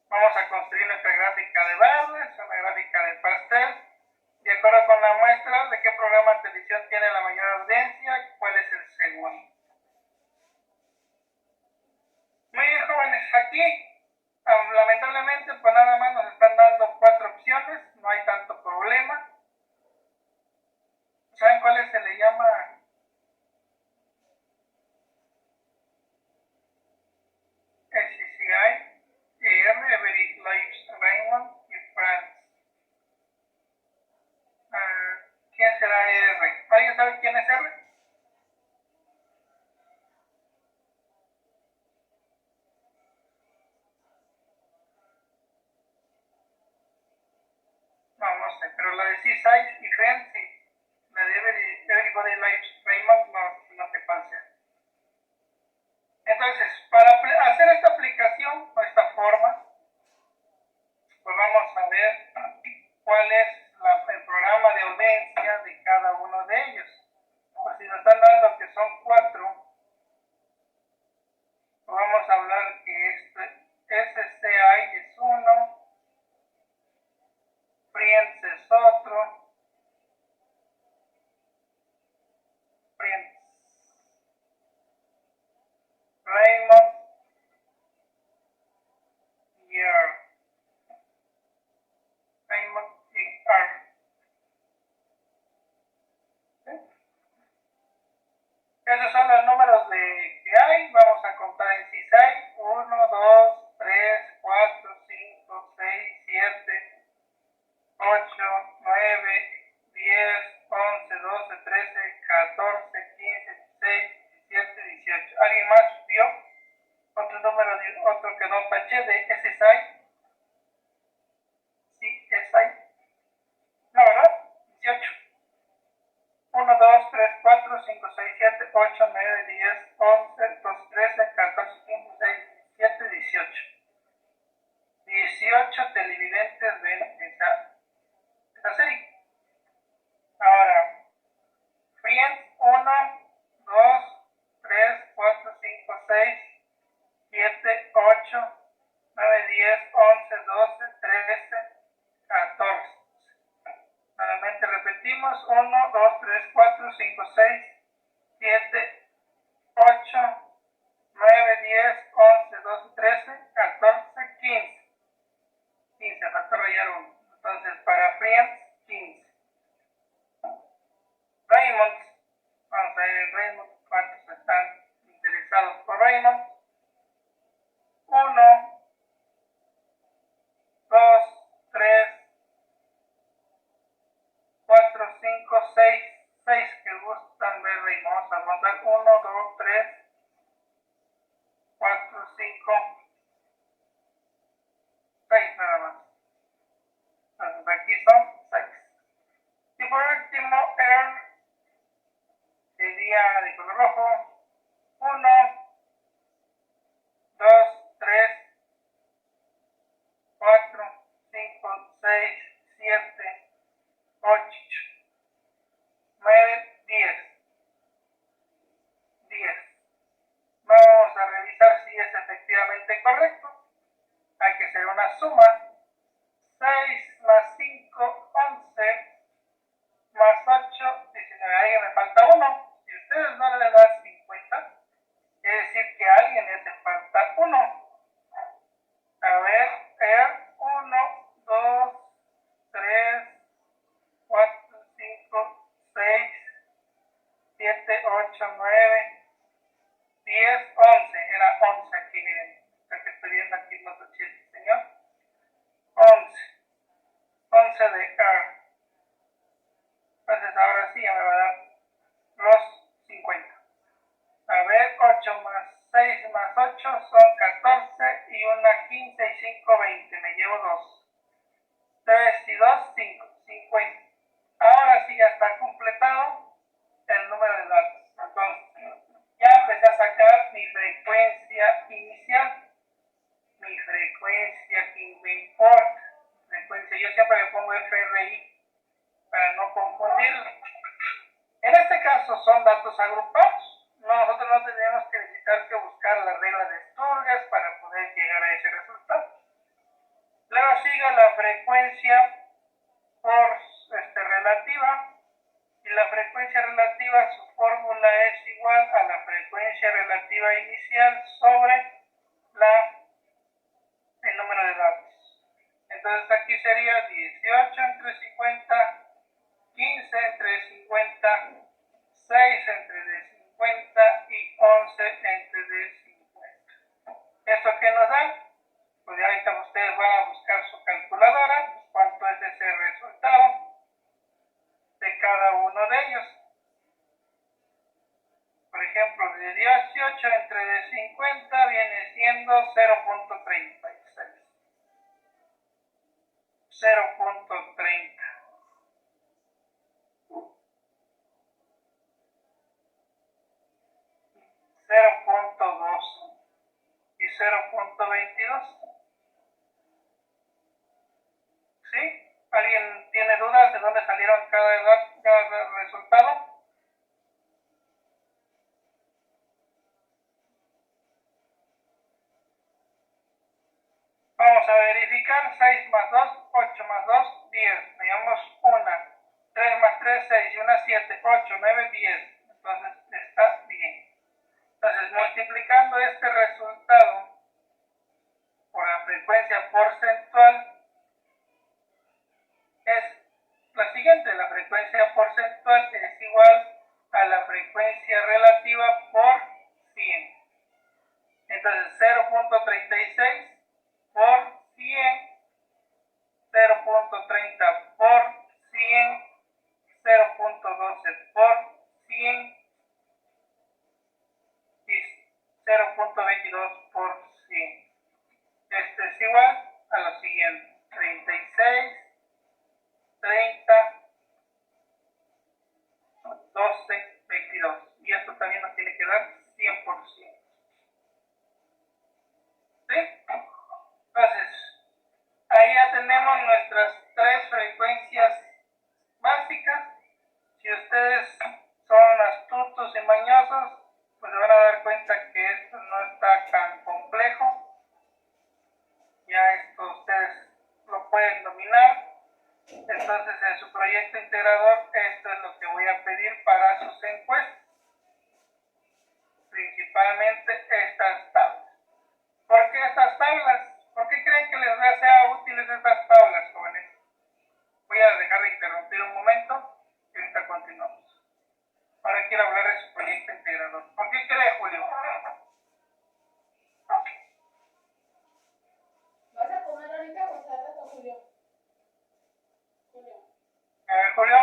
vamos a construir nuestra gráfica de barras, una gráfica de pastel, de acuerdo con la muestra de qué programa de televisión tiene la mayor audiencia, cuál es el segundo. Muy bien, jóvenes, aquí lamentablemente pues nada más nos están dando 4 opciones, no hay tanto problema. ¿Saben cuáles se le llama? SCCI, Every Lives Raymond y France. ¿Quién será R? ¿Alguien sabe quién es R? No sé, pero la de Seaside y Friends sí. La de Everybody Likes Raymond no sé cuál sea. Entonces, para hacer esta aplicación o esta forma, pues vamos a ver cuál es el programa de audiencia de cada uno de ellos. Pues si nos están dando que son 4, pues vamos a hablar que este SCI es 1, Friends es otro, Friends, Raymond y R. Raymond y R. ¿Sí? Esos son los números que hay. Vamos a contar en CISAI. 1, 2, 3, 4, 5, 6, 7, 8, 9, 10, 11, 12, 13, 14, 15, 16, 17, 18. ¿Alguien más vio otro número, otro que no taché de SSI? Sí, SI. No, ¿verdad? 18. 1, 2, 3, 4, 5, 6, 7, 8, 9, 10, 11, 12, 13, 14, 15, 16, 17, 18. 18 televidentes ven esa serie. Ahora, Friends 1, 2, 3, 4, 5, 6, 7, 8, 9, 10, 11, 12, 13, 14. Nuevamente repetimos, 1, 2, 3, 4, 5, 6, 7, 8, 9, 10, 11, 12, 13, 14, 15. 15, falta rayar 1. Entonces, para Friends, 15. Raymond, vamos a ver en Raymond cuántos están interesados por Raymond. 1, 2, 3, 4, 5, 6. 6 que dar 1, 2, 3, 4, 5, 6 nada más. Entonces aquí son 6. Y por último, air sería de color rojo. 1, 2, 3, 4, 5, 6, 7, 8, 9, 10. 10. Vamos a revisar si es efectivamente correcto. Hay que hacer una suma. 6 más 5, 11, más 8, 19. Ahí me falta 1. Si ustedes no le dan 50, quiere decir que a alguien le hace falta 1. A ver, 1, 2, 3, 4, 5, 6, 7, 8, 9, 10, 11. Era 11 aquí, miren. Lo que estoy viendo aquí los 80, señor. 11. 11 de R. Entonces ahora sí ya me va a dar los 50. A ver, 8 más 6 más 8 son 14 y una 15 y 5, 20. Me llevo 2. 3 y 2, 5. 50. Ahora sí ya está completado el número de datos. Entonces, ya empecé a sacar mi frecuencia inicial. Mi frecuencia que me importa. Frecuencia, yo siempre le pongo FRI para no confundirlo. En este caso son datos agrupados. Nosotros no tenemos que necesitar que buscar la regla de Sturges para poder llegar a ese resultado. Luego sigue la frecuencia por relativa, y la frecuencia relativa, su fórmula es igual a la frecuencia relativa inicial sobre el número de datos. Entonces aquí sería 18 entre 50, 15 entre 50, 6 entre de 50 y 11 entre de 50. ¿Esto qué nos da? Pues ahorita ustedes van a buscar su calculadora, cuánto es ese resultado de cada uno de ellos. Por ejemplo, de 18 entre de 50 viene siendo 0.36. 0.30. 0.2 y 0.22. ¿Sí? ¿Alguien tiene dudas de dónde salieron cada resultado? Vamos a verificar. 6 más 2, 8 más 2, 10. Veamos 1. 3 más 3, 6 y 1, 7, 8, 9, 10. Entonces está bien. Entonces, multiplicando este resultado por la frecuencia porcentual, es la siguiente. La frecuencia porcentual es igual a la frecuencia relativa por 100. Entonces, 0.36 por 100, 0.30 por 100, 0.12 por 100 y 0.22 por 100. Este es igual a lo siguiente: 36, 30, 12, 22. Y esto también nos tiene que dar 100%. ¿Sí? Entonces, ahí ya tenemos nuestras 3 frecuencias básicas. Si ustedes son astutos y mañosos, pues se van a dar cuenta que esto no está tan complejo. Ya esto ustedes lo pueden dominar. Entonces, en su proyecto integrador, esto es lo que voy a pedir para sus encuestas. Principalmente estas tablas. ¿Por qué estas tablas? ¿Por qué creen que les sea útiles estas tablas, jóvenes? Voy a dejar de interrumpir un momento y ahorita continuamos. Ahora quiero hablar de su proyecto integrador. ¿Por qué cree, Julio? ¿Vas a comer ahorita o vas a rato, Julio? A ver, Julio.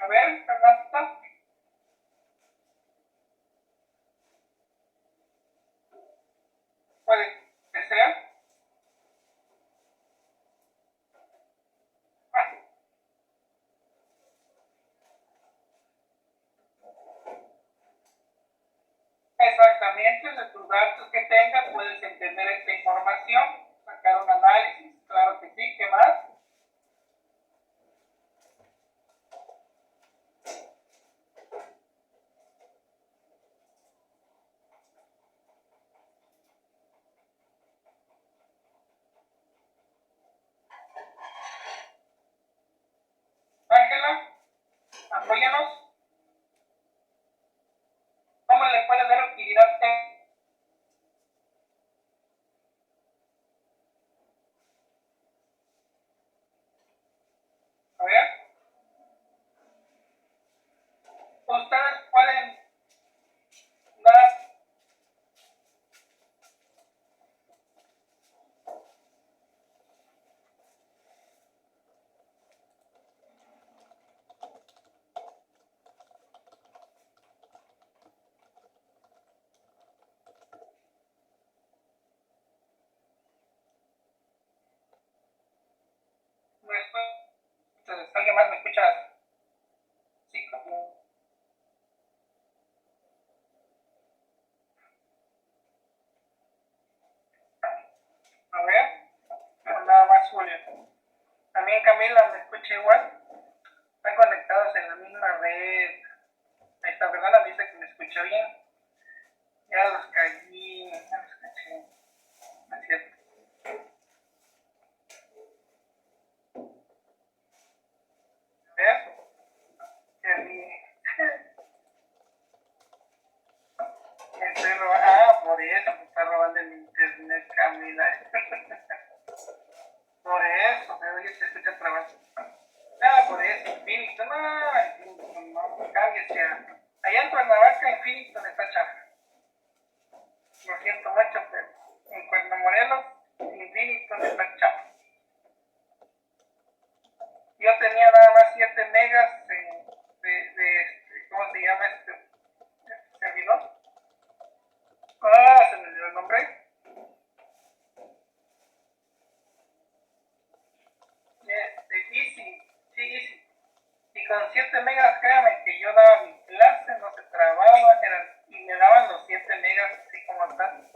A ver, Fernando. Puede que sea. Exactamente, de tus datos que tengas puedes entender esta información, sacar un análisis, claro que sí, ¿qué más? Ángela, apóyanos. ¿Cómo le puede dar utilidad? A ver, ustedes pueden dar entonces, ¿alguien más me escucha? Sí, como. A ver, no, nada más Julio. También Camila me escucha igual. Están conectados en la misma red. Ahí está, ¿verdad? La dice que me escucha bien. Ya los caí, ya los caché. No es cierto. A ver, qué bien. Por eso me está robando el internet, Camila. Por eso, me oye, se escucha trabajo. Por eso, Infinito, no, cámbiese allá en Cuernavaca, Infinito está chafa. Lo siento mucho, pero en Morelos, Infinito está chafa. Yo tenía nada más 7 megas ¿cómo se llama este servidor? Se me dio el nombre. Easy, sí, Easy. Y con 7 megas, créame que yo daba mi clase, no se trababa, y me daban los 7 megas así como están.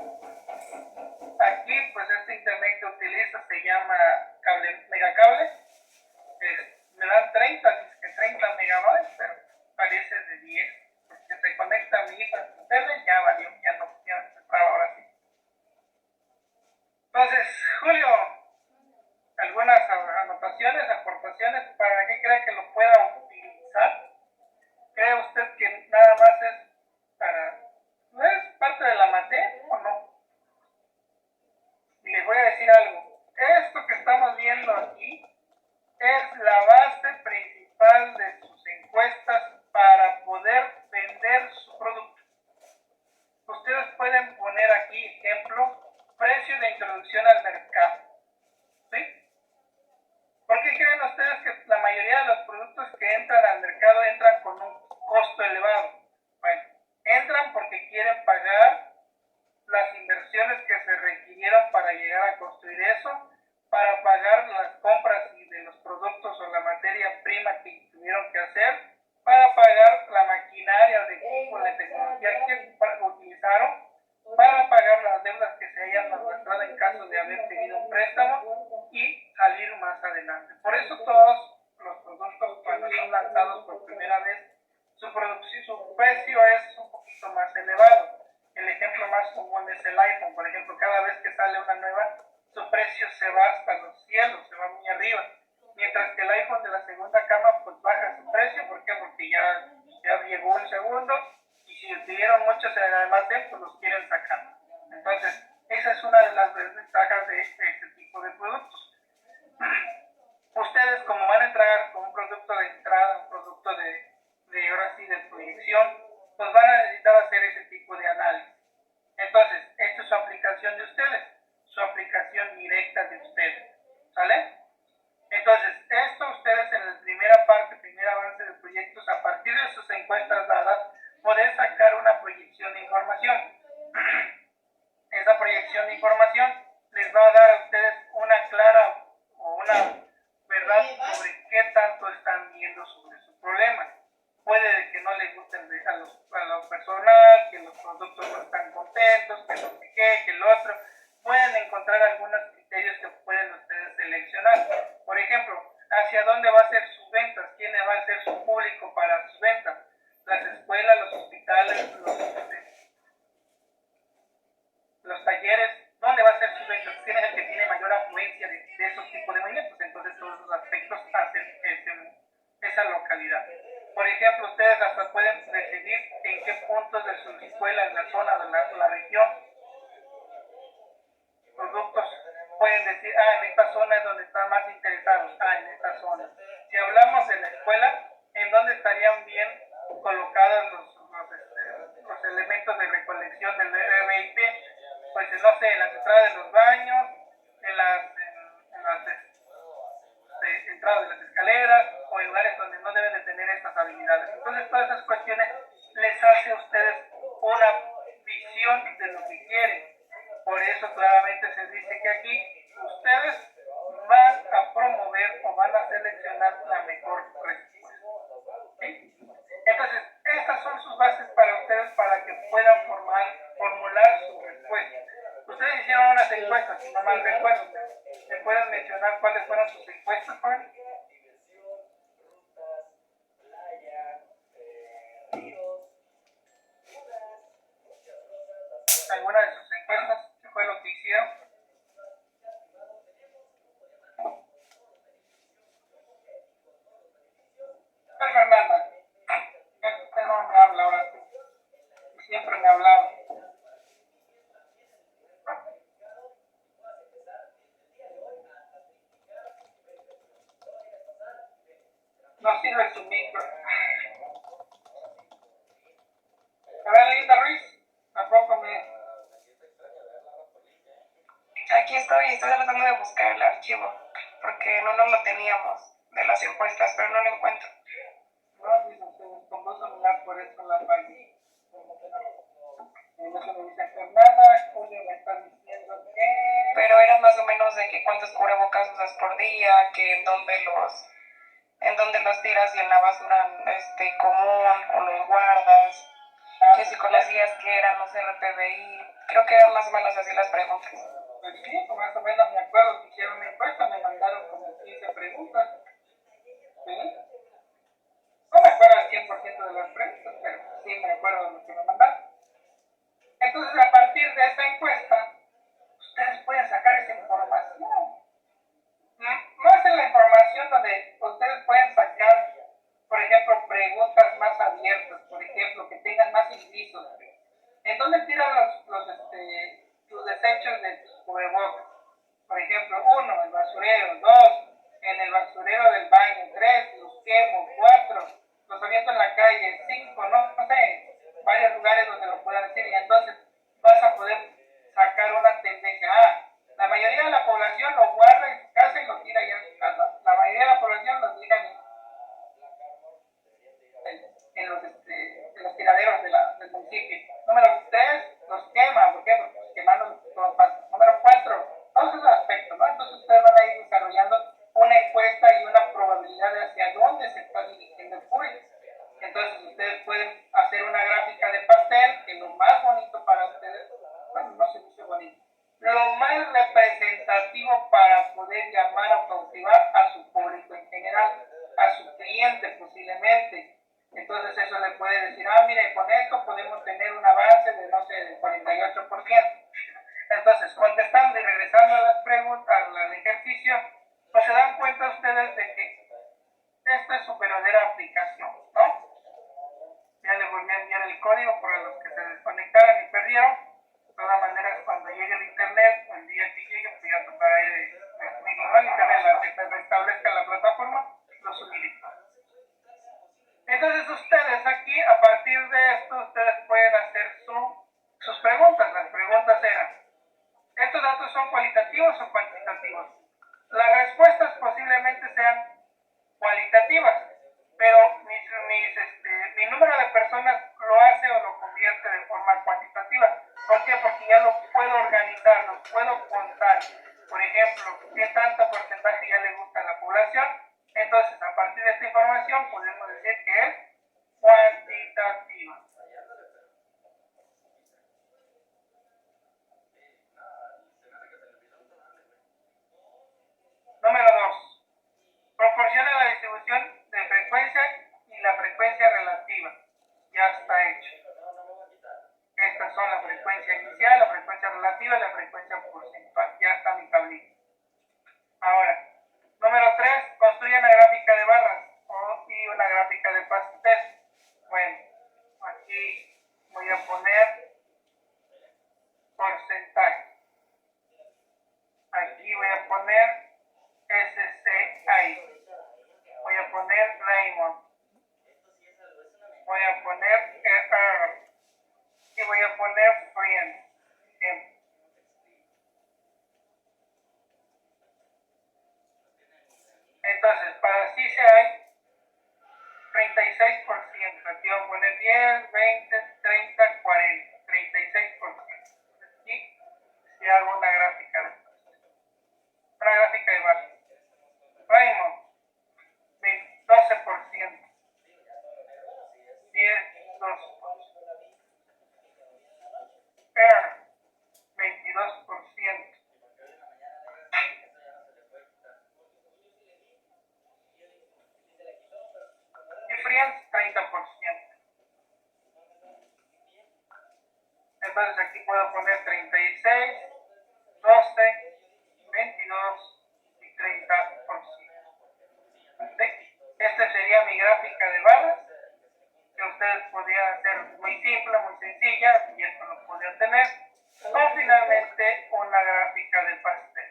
Aquí, pues este internet que utilizo se llama megacable. Me dan 30 megabytes, pero parece de 10. Porque se conecta a mi hija a su tele, ya valió, ya no se traba ahora sí. Entonces, Julio, algunas anotaciones, aportaciones, ¿para qué cree que lo pueda utilizar? ¿Cree usted que nada más es no es parte de la materia o no? Y les voy a decir algo, esto que estamos viendo aquí es la base principal de sus encuestas para poder vender su producto. Ustedes pueden poner aquí, ejemplo, precio de introducción al mercado. ¿Sí? ¿Por qué creen ustedes que la mayoría de los productos que entran al mercado entran con un costo elevado? Bueno, entran porque quieren pagar las inversiones que se requirieron para llegar a construir eso, para pagar las compras de los productos o la materia prima que tuvieron que hacer, para pagar la maquinaria de equipo, la tecnología que utilizaron, para pagar las deudas que se hayan malgastado en caso de haber tenido un préstamo y salir más adelante. Por eso todos los productos cuando son lanzados por primera vez, su precio es un poquito más elevado. El ejemplo más común es el iPhone, por ejemplo, cada vez que sale una nueva, su precio se va hasta los cielos, se va muy arriba. Mientras que el iPhone de la segunda cama pues baja su precio, ¿por qué? Porque ya llegó el segundo y si tuvieron muchos además de él, pues los quieren sacar. Entonces, esa es una de las desventajas de este tipo de productos. Ustedes como van a entrar con un producto de entrada, un producto de ahora sí de proyección, pues van a necesitar hacer ese tipo de análisis. Entonces, esta es su aplicación de ustedes, su aplicación directa de ustedes, ¿sale? Entonces, esto ustedes en la primera parte, primer avance del proyecto conociendo sobre su problema. Puede que no les gusten a lo personal, que los productos no están contentos, que no sé qué, que lo otro. Pueden encontrar algunos criterios que pueden ustedes seleccionar. Por ejemplo, hacia dónde va a ser sus ventas, quién va a ser su público para sus ventas. Las escuelas, los hospitales, los talleres, ¿dónde va a ser su ventas? ¿Quién es el que tiene mayor afluencia de esos tipos de movimientos? Entonces todos esos aspectos hacen esa localidad. Por ejemplo, ustedes hasta pueden decidir en qué puntos de su escuela, en la zona de la región, productos pueden decir, en esta zona es donde están más interesados, en esta zona. Si hablamos de la escuela, ¿en dónde estarían bien colocados los elementos de recolección del RIP? Pues no sé, en las entradas de los baños, en las entradas de las escaleras o en lugares donde no deben de tener estas habilidades. Entonces todas esas cuestiones les hace a ustedes una visión de lo que quieren. Por eso claramente se dice que aquí ustedes van a promover o van a seleccionar la mejor respuesta. ¿Sí? Entonces, estas son sus bases para ustedes para que puedan formular su respuesta. Ustedes hicieron unas encuestas, si no mal recuerdo. ¿Me pueden mencionar cuáles fueron sus encuestas, Juan? ¿Alguna de sus encuestas? ¿Qué fue lo que hicieron? Fernanda, usted no me habla ahora, siempre me hablaba. No sirve su micro. A ver, Linda Ruiz, tampoco me... Aquí estoy tratando de buscar el archivo, porque no nos lo teníamos de las encuestas, pero no lo encuentro. No, dice, se descompuso mirar por eso la página. Eso me dice Fernanda, Julio me está diciendo que... Pero era más o menos de que cuántos cubrebocas usas por día, que en dónde los tiras y en la basura común o los guardas, que si conocías que eran los RPBI, creo que eran más o menos así las preguntas. Pues sí, más o menos me acuerdo que hicieron una encuesta, me mandaron como 15 preguntas. ¿Sí? No me acuerdo al 100% de las preguntas, pero sí me acuerdo de lo que me mandaron. Entonces, a partir de esta encuesta, ustedes pueden sacar esa información. Más en la información donde ustedes pueden sacar, por ejemplo, preguntas más abiertas, por ejemplo, que tengan más incisos. ¿En dónde tiran tus desechos de tus cubrebocas? Por ejemplo, 1, el basurero; 2, en el basurero del baño; 3, los quemo; 4, los aviento en la calle; 5, no sé, varios lugares donde lo puedan decir, y entonces vas a poder sacar una tendencia. La mayoría de la población lo guarda en su casa y lo tira ya en su casa. La mayoría de la población lo tira en los tiraderos del municipio. Número 3, los quema. ¿Por qué? Porque quemando todo pasa. Número 4, todos esos aspectos, ¿no? Entonces ustedes van a ir desarrollando una encuesta y una probabilidad de hacia dónde se está dirigiendo el público. Entonces ustedes pueden hacer una gráfica de pastel, que lo más bonito para ustedes, bueno, no se dice bonito, lo más representativo para poder llamar o cautivar a su público en general, a su cliente posiblemente. Entonces eso le puede decir, mire, con esto podemos tener un avance de, no sé, del 48%. Entonces, contestando y regresando a las preguntas, al ejercicio, pues se dan cuenta ustedes de que esta es su verdadera aplicación, ¿no? Ya les volví a enviar el código para los que se desconectaran y perdieron. De todas maneras, cuando llegue el internet, o el día que llegue, pues ya tocará el internet, que se restablezca la plataforma, lo subiré. Entonces ustedes aquí, a partir de esto, ustedes pueden hacer sus preguntas. Las preguntas eran, ¿estos datos son cualitativos o cuantitativos? Las respuestas posiblemente sean cualitativas, pero mi número de personas lo hace o lo convierte de forma cuantitativa. ¿Por qué? Porque ya lo puedo organizar, lo puedo contar. Por ejemplo, ¿qué tanto porcentaje ya le gusta a la población? Entonces, a partir de esta información podemos decir que es cuantitativa. Número 2. Proporciona la distribución de frecuencia y la frecuencia relativa. Ya está hecho. Estas son la frecuencia inicial, la frecuencia relativa y la frecuencia porcentual. Ya está mi tablita. Ahora, número 3. Construye una gráfica de barras y una gráfica de pastel. Bueno, aquí voy a poner porcentaje. Aquí voy a poner SCI. Voy a poner Raymond. Voy a poner ER. Y voy a poner Friends. Entonces, para CCI, 36%. Aquí voy a poner 10, 20, 30, 40. 36%. Aquí, si hago una gráfica de barras. Raymond, 12%. 10, 2%. Air, 22%. Y Friends, 30%. Entonces aquí puedo poner 36, 12, 22 y 30%. ¿Sí? Esta sería mi gráfica de barras, que ustedes podrían hacer muy simple, muy sencilla, y esto lo podrían tener. O finalmente una gráfica de pastel.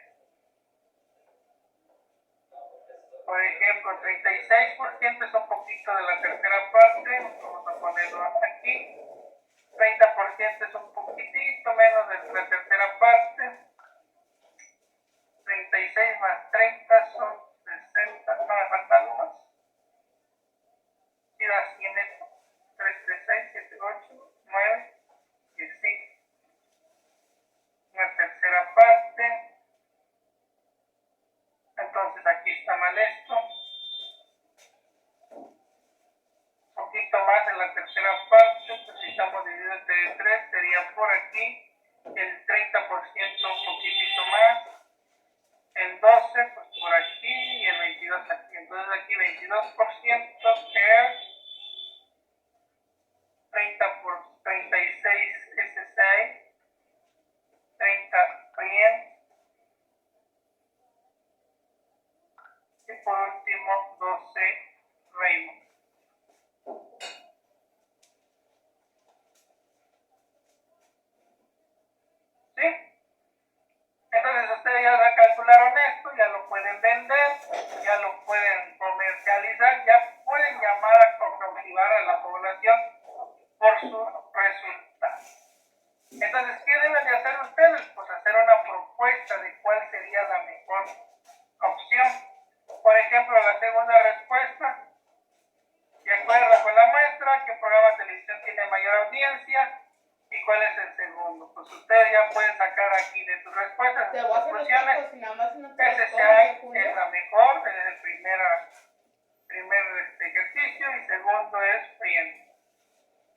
Por ejemplo, 36% es un poquito de la tercera parte, vamos a ponerlo hasta aquí. 30% es un poquitito menos de la tercera parte. 36 más 30 son 60, no me falta algo más. Y da 100 esto. 3, 3, 6, 7, 8, 9, 10, 5. Una tercera parte. Entonces aquí está mal esto. Un poquito más en la tercera parte. Pues si estamos divididos entre 3, sería por aquí. El 30% un poquitito más. El 12 pues por aquí y el 22 aquí. Entonces aquí 22% air, 30 por 36 SCI, 30 Friends y por último 12 Raymond. ¿Sí? Entonces ustedes ya calcularon esto, ya lo pueden vender, ya lo pueden comercializar, ya pueden llamar a cautivar a la población por sus resultados. Entonces, ¿qué deben de hacer ustedes? Pues hacer una propuesta de cuál sería la mejor opción. Por ejemplo, la segunda respuesta, de acuerdo con la muestra, ¿qué programa de televisión tiene mayor audiencia? ¿Y cuál es el segundo? Pues ustedes ya pueden sacar aquí de sus respuestas, de sus conclusiones. SCI es la mejor, es el primer ejercicio, y segundo es Friends.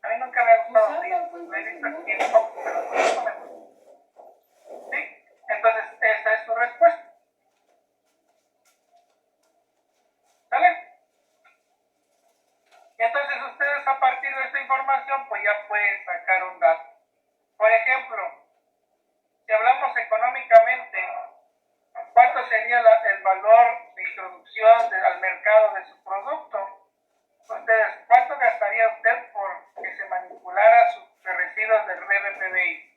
A mí nunca me ha gustado Friends, lo he visto aquí en Fox, pero no me gusta. ¿Sí? Entonces, esa es su respuesta. ¿Sale? Y entonces ustedes a partir de esta información pues ya pueden sacar un dato. Por ejemplo, si hablamos económicamente, ¿cuánto sería el valor de introducción al mercado de su producto? Ustedes, ¿cuánto gastaría usted por que se manipulara sus residuos del RPBI?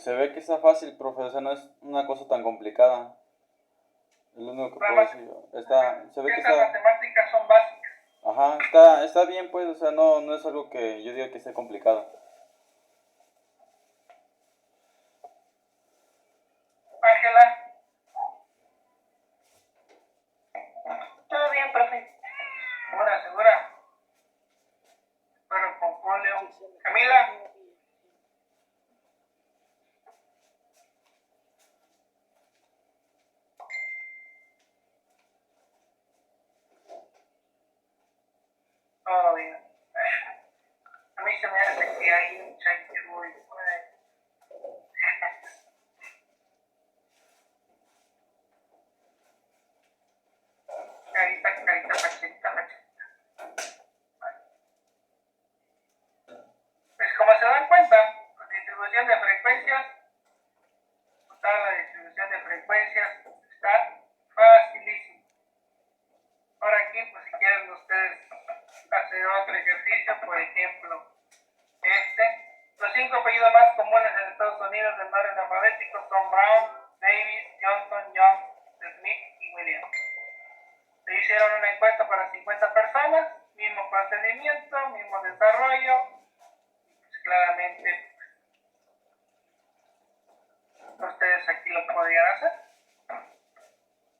Pues se ve que está fácil, profe, o sea, no es una cosa tan complicada. Es lo único que puedo decir yo. Se ve que Estas está... matemáticas son básicas. Ajá, está bien, pues, o sea, no es algo que yo diga que esté complicado. Ángela, Todo bien, profe. segura. Pero con folio. Camila, todo bien. A mí se me hace que hay un chanchullo por ahí. Carita, pachita. Pues como se dan cuenta, la distribución de frecuencias, la distribución de frecuencias está facilísimo. Ahora aquí, pues si quieren ustedes hacer otro ejercicio, por ejemplo, los 5 apellidos más comunes en Estados Unidos del orden alfabético son Brown, Davis, Johnson, Jones, Smith y Williams. Se hicieron una encuesta para 50 personas, mismo procedimiento, mismo desarrollo, pues claramente ustedes aquí lo podrían hacer.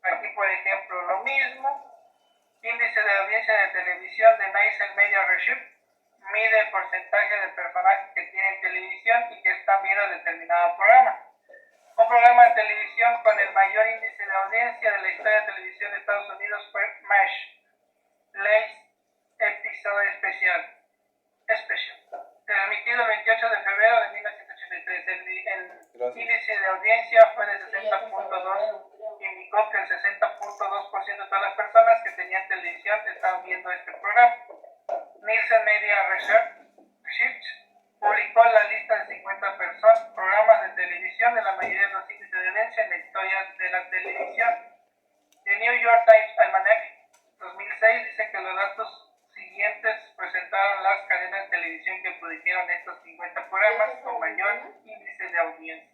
Aquí, por ejemplo, lo mismo. Índice de audiencia de televisión de Nielsen Media Research mide el porcentaje de personajes que tienen televisión y que están viendo determinado programa. Un programa de televisión con el mayor índice de audiencia de la historia de televisión de Estados Unidos fue MASH, Late Episodio Especial, transmitido el 28 de febrero de 1983. El índice de audiencia fue de 60.2, indicó que el 60.2% de todas las personas que tenían televisión estaban viendo este programa. Nielsen Media Research publicó la lista de 50 programas de televisión de la mayoría de los índices de audiencia en la historia de la televisión. The New York Times Almanac 2006 dice que los datos siguientes presentaron las cadenas de televisión que produjeron estos 50 programas con mayor índice de audiencia.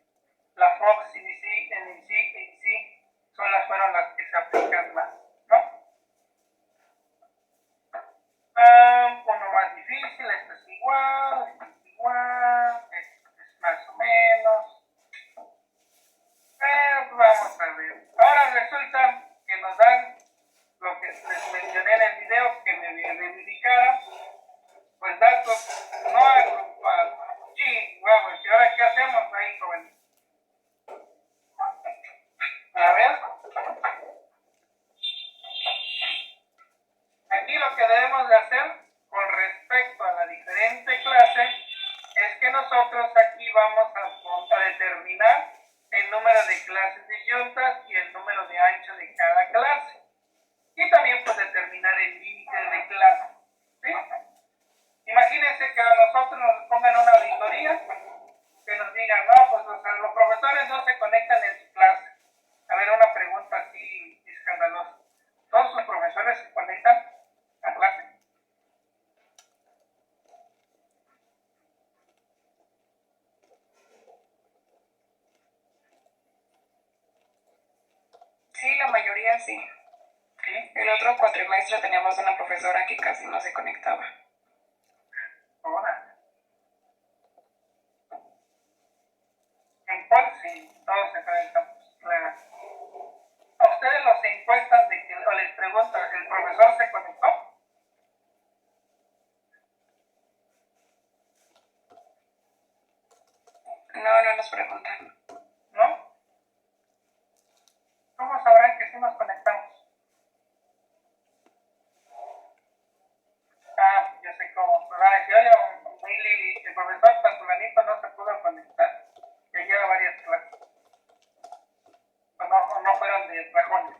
La Fox, CBC, NBC, ABC fueron las que se aplican más, ¿no? Uno más difícil, esto es igual, esto es más o menos. Vamos a ver. Ahora resulta que nos dan lo que les mencioné en el video que me verificaron, pues datos no agrupados. Sí, vamos, ¿y ahora qué hacemos ahí, jóvenes? A ver. Aquí lo que debemos de hacer con respecto a la diferente clase es que nosotros aquí vamos a determinar el número de clases disyuntas y el número de ancho de cada clase. Y también pues determinar el límite de clase. ¿Sí? Imagínense que a nosotros nos pongan una auditoría que nos digan, no, pues o sea, los profesores no se conectan en su clase. A ver, una pregunta así escandalosa. ¿Todos sus profesores se conectan a clase? Sí, la mayoría sí. ¿Sí? El otro cuatrimestre teníamos una profesora que casi no se conectaba. Ahora. ¿En cuál? Sí, todos se conectan. Claro. ¿A ustedes los encuestan o les preguntan, ¿el profesor se conectó? No nos preguntan. ¿No? ¿Cómo sabrán que sí nos conectamos? Ya sé cómo. Van a decir, oye, Lili, el profesor Pazulanito no se pudo conectar. Ya lleva varias clases. O no fueron de rajones.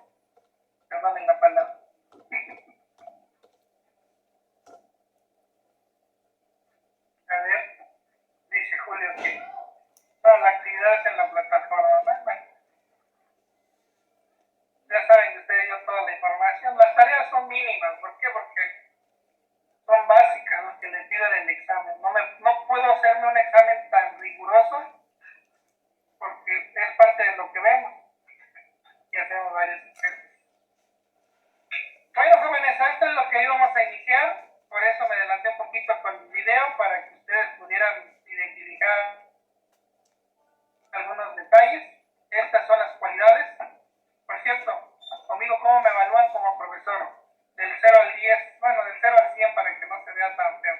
Perdonen la palabra. Jóvenes, esto es lo que íbamos a iniciar, por eso me adelanté un poquito con el video para que ustedes pudieran identificar algunos detalles. Estas son las cualidades. Por cierto, conmigo, ¿cómo me evalúan como profesor? Del 0 al 10, bueno, del 0 al 100 para que no se vea tan feo.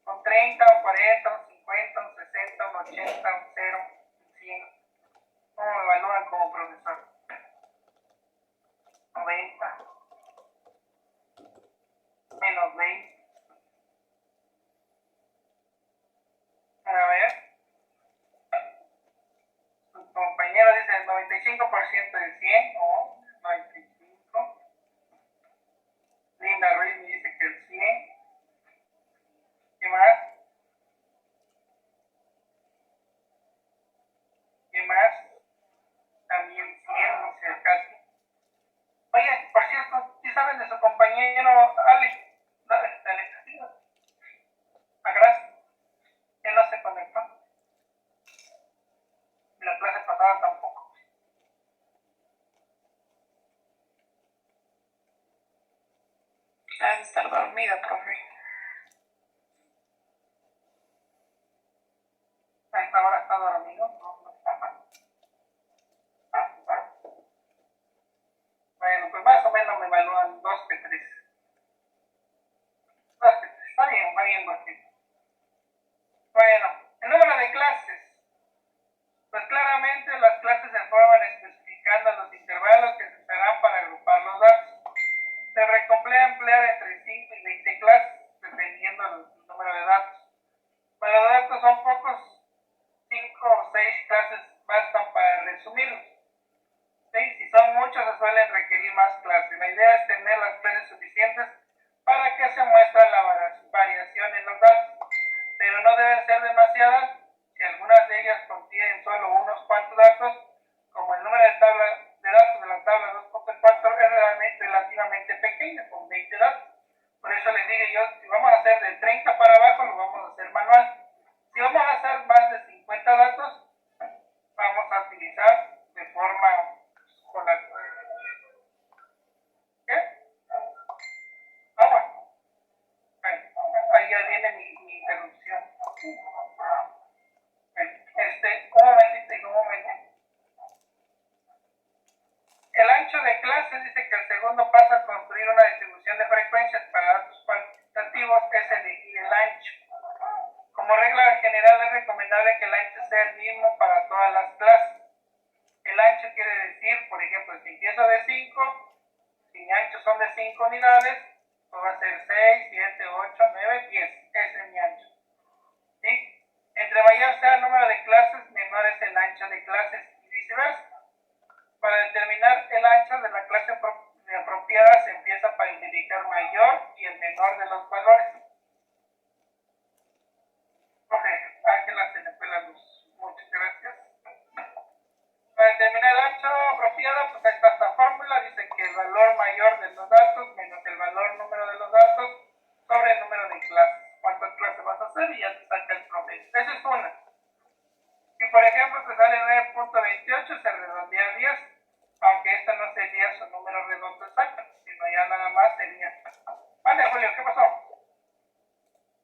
Un 30, un 40, un 50, un 60, un 80, un 0, un 100. ¿Cómo me evalúan como profesor? 90, menos 20. A ver. Su compañero dice el 95% de 100 o 95. Linda Ruiz me dice que el 100. ¿Qué más? ¿Qué más? También 100, no sé, casi. Oye, por cierto, ¿sí saben de su compañero Alex? No, Alex Castillo. Agras. Él no se conectó. La clase pasada tampoco. Ha de estar dormido, profe. A esta hora está dormido. No está mal. Bueno, pues más o menos me evalúan 2 que 3. 2 que 3. Está bien, va bien, porque. Bueno, el número de clases. Pues claramente las clases se forman especificando los intervalos que se usarán para agrupar los datos. Se recomienda emplear entre 5 y 20 clases, dependiendo del número de datos. Cuando los datos son pocos, 5 o 6 clases bastan para resumirlos. ¿Sí? Si son muchos, se suelen requerir más clases. La idea es tener las clases suficientes para que se muestre la variación en los datos, pero no deben ser demasiadas. Si algunas de ellas contienen solo unos cuantos datos, como el número de datos de la tabla 2.4 es relativamente pequeño, con 20 datos. Por eso les digo yo, si vamos a hacer de 30 para abajo, lo vamos a hacer manual. Si vamos a hacer más de 50 datos, vamos a utilizar de forma con la... ¿Qué? Bueno. Ahí ya viene mi interrupción. Un momentito. El ancho de clase dice que el segundo paso a construir una distribución de frecuencias para datos cuantitativos es elegir el ancho. Como regla general es recomendable que el ancho sea el mismo para todas las clases. El ancho quiere decir, por ejemplo, si empiezo de 5, si mi ancho son de 5 unidades, pues va a ser 6, 7, 8, 9, 10. Ese es mi ancho. ¿Sí? Entre mayor sea el número de clases, menor es el ancho de clases y viceversa. Para determinar el ancho de la clase apropiada se empieza para indicar mayor y el menor de los valores. Ok, Ángela, se le fue la luz. Muchas gracias. Para determinar el ancho apropiado, pues ahí está esta fórmula. Dice que el valor mayor de los datos menos el valor número de los datos sobre el número de clases. ¿Cuántas clases vas a hacer? Y ya te saca el promedio. Esa es una. Si por ejemplo te sale 9.28, se redondea a 10, aunque esta no sería su número redondo exacto, sino ya nada más sería. Vale, Julio, ¿qué pasó?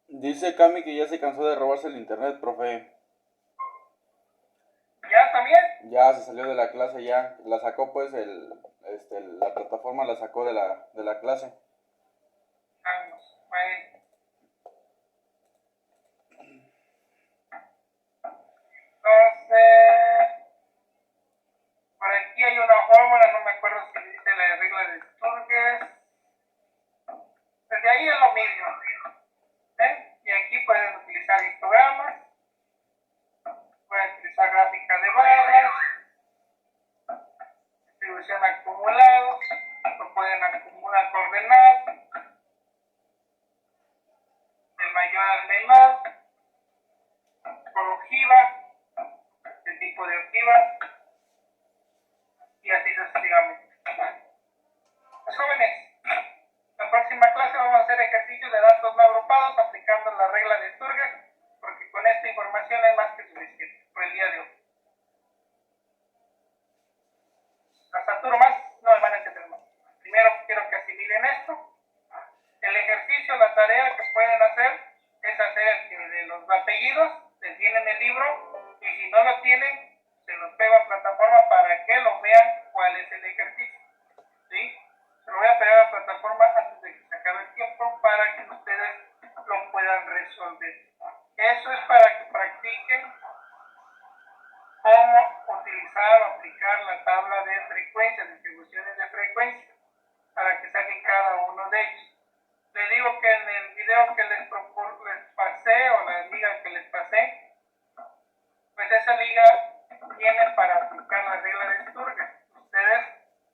Dice Cami que ya se cansó de robarse el internet, profe. ¿Ya también? Ya se salió de la clase, ya. La sacó pues la plataforma la sacó de la clase. Vamos, bueno. Entonces, por aquí hay una fórmula, no me acuerdo si dice la regla de Sturges. Desde ahí es lo mismo. Y aquí pueden utilizar histogramas, pueden utilizar gráficas de barras, distribución acumulados, o pueden acumular coordenadas, del mayor al menor, por ojiva, el tipo de ojiva, y así sucesivamente. Pues jóvenes, la próxima clase vamos a hacer ejercicios de datos no agrupados aplicando la regla de Sturges, porque con esta información es más que suficiente por el día de hoy. Hasta turmas, no me van a entender más. Primero quiero que asimilen esto. Eso es para que practiquen cómo utilizar o aplicar la tabla de frecuencias, distribuciones de frecuencia, para que saquen cada uno de ellos. Les digo que en el video que les pasé, o la liga que les pasé, pues esa liga tiene para aplicar la regla de Sturger. Ustedes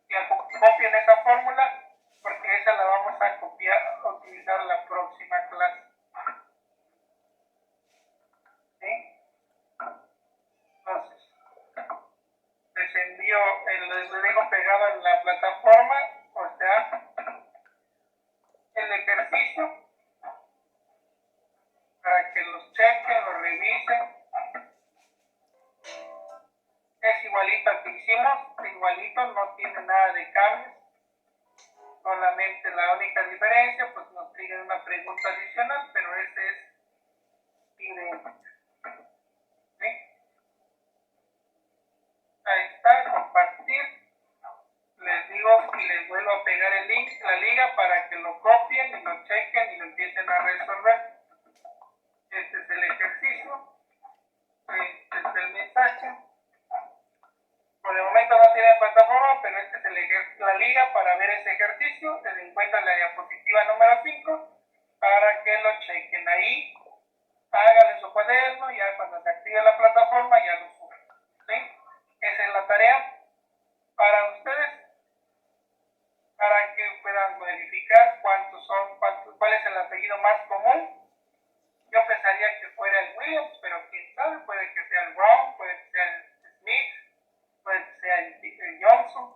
ya copien esa fórmula, porque esa la vamos a utilizar la próxima clase. ¿Sí? Entonces, les envío, les dejo pegado en la plataforma, o sea, el ejercicio, para que los chequen, los revisen. Es igualito al que hicimos, igualito, no tiene nada de cambios. Solamente la única diferencia, pues nos piden una pregunta adicional, pero este es idéntico. ¿Sí? Ahí está, compartir. Les digo y les vuelvo a pegar el link, la liga, para que lo copien y lo chequen y lo empiecen a resolver. Este es el ejercicio. Este es el mensaje. Por el momento no tiene plataforma, pero este es la liga para ver ese ejercicio. Se encuentra en la diapositiva número 5 para que lo chequen ahí. Háganlo en su cuaderno, ya cuando se active la plataforma ya lo suben. ¿Sí? Esa es la tarea para ustedes, para que puedan verificar cuál es el apellido más común. Yo pensaría que fuera el Williams, pero quién sabe, puede que sea el Brown, puede que sea el Smith, puede que sea el Johnson.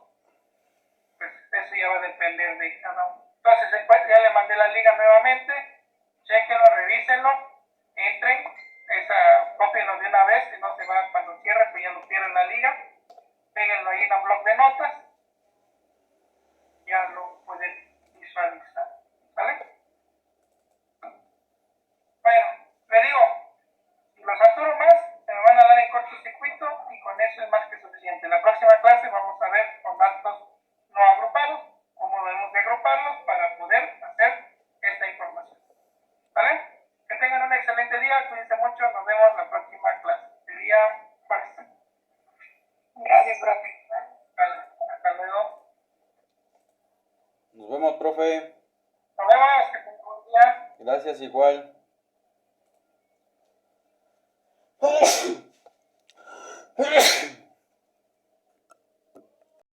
Pues eso ya va a depender de cada uno. Entonces ya le mandé la liga nuevamente, chequenlo, revísenlo, entren, cópienlo de una vez, si no se va cuando cierre, pues ya lo pierden la liga, péguenlo ahí en un bloc de notas, ya lo pueden visualizar. ¿Vale? Bueno, le digo, si los saturo más, se me van a dar en cortocircuito y con eso es más que suficiente. La próxima clase vamos a ver con datos no agrupados, cómo debemos de agruparlos para poder hacer esta información. ¿Vale? Que tengan un excelente día, cuídense mucho, nos vemos la próxima clase. El día jueves. Gracias, profe. Vale, hasta luego. Nos vemos, profe. Nos vemos, que tengan un buen día. Gracias, igual.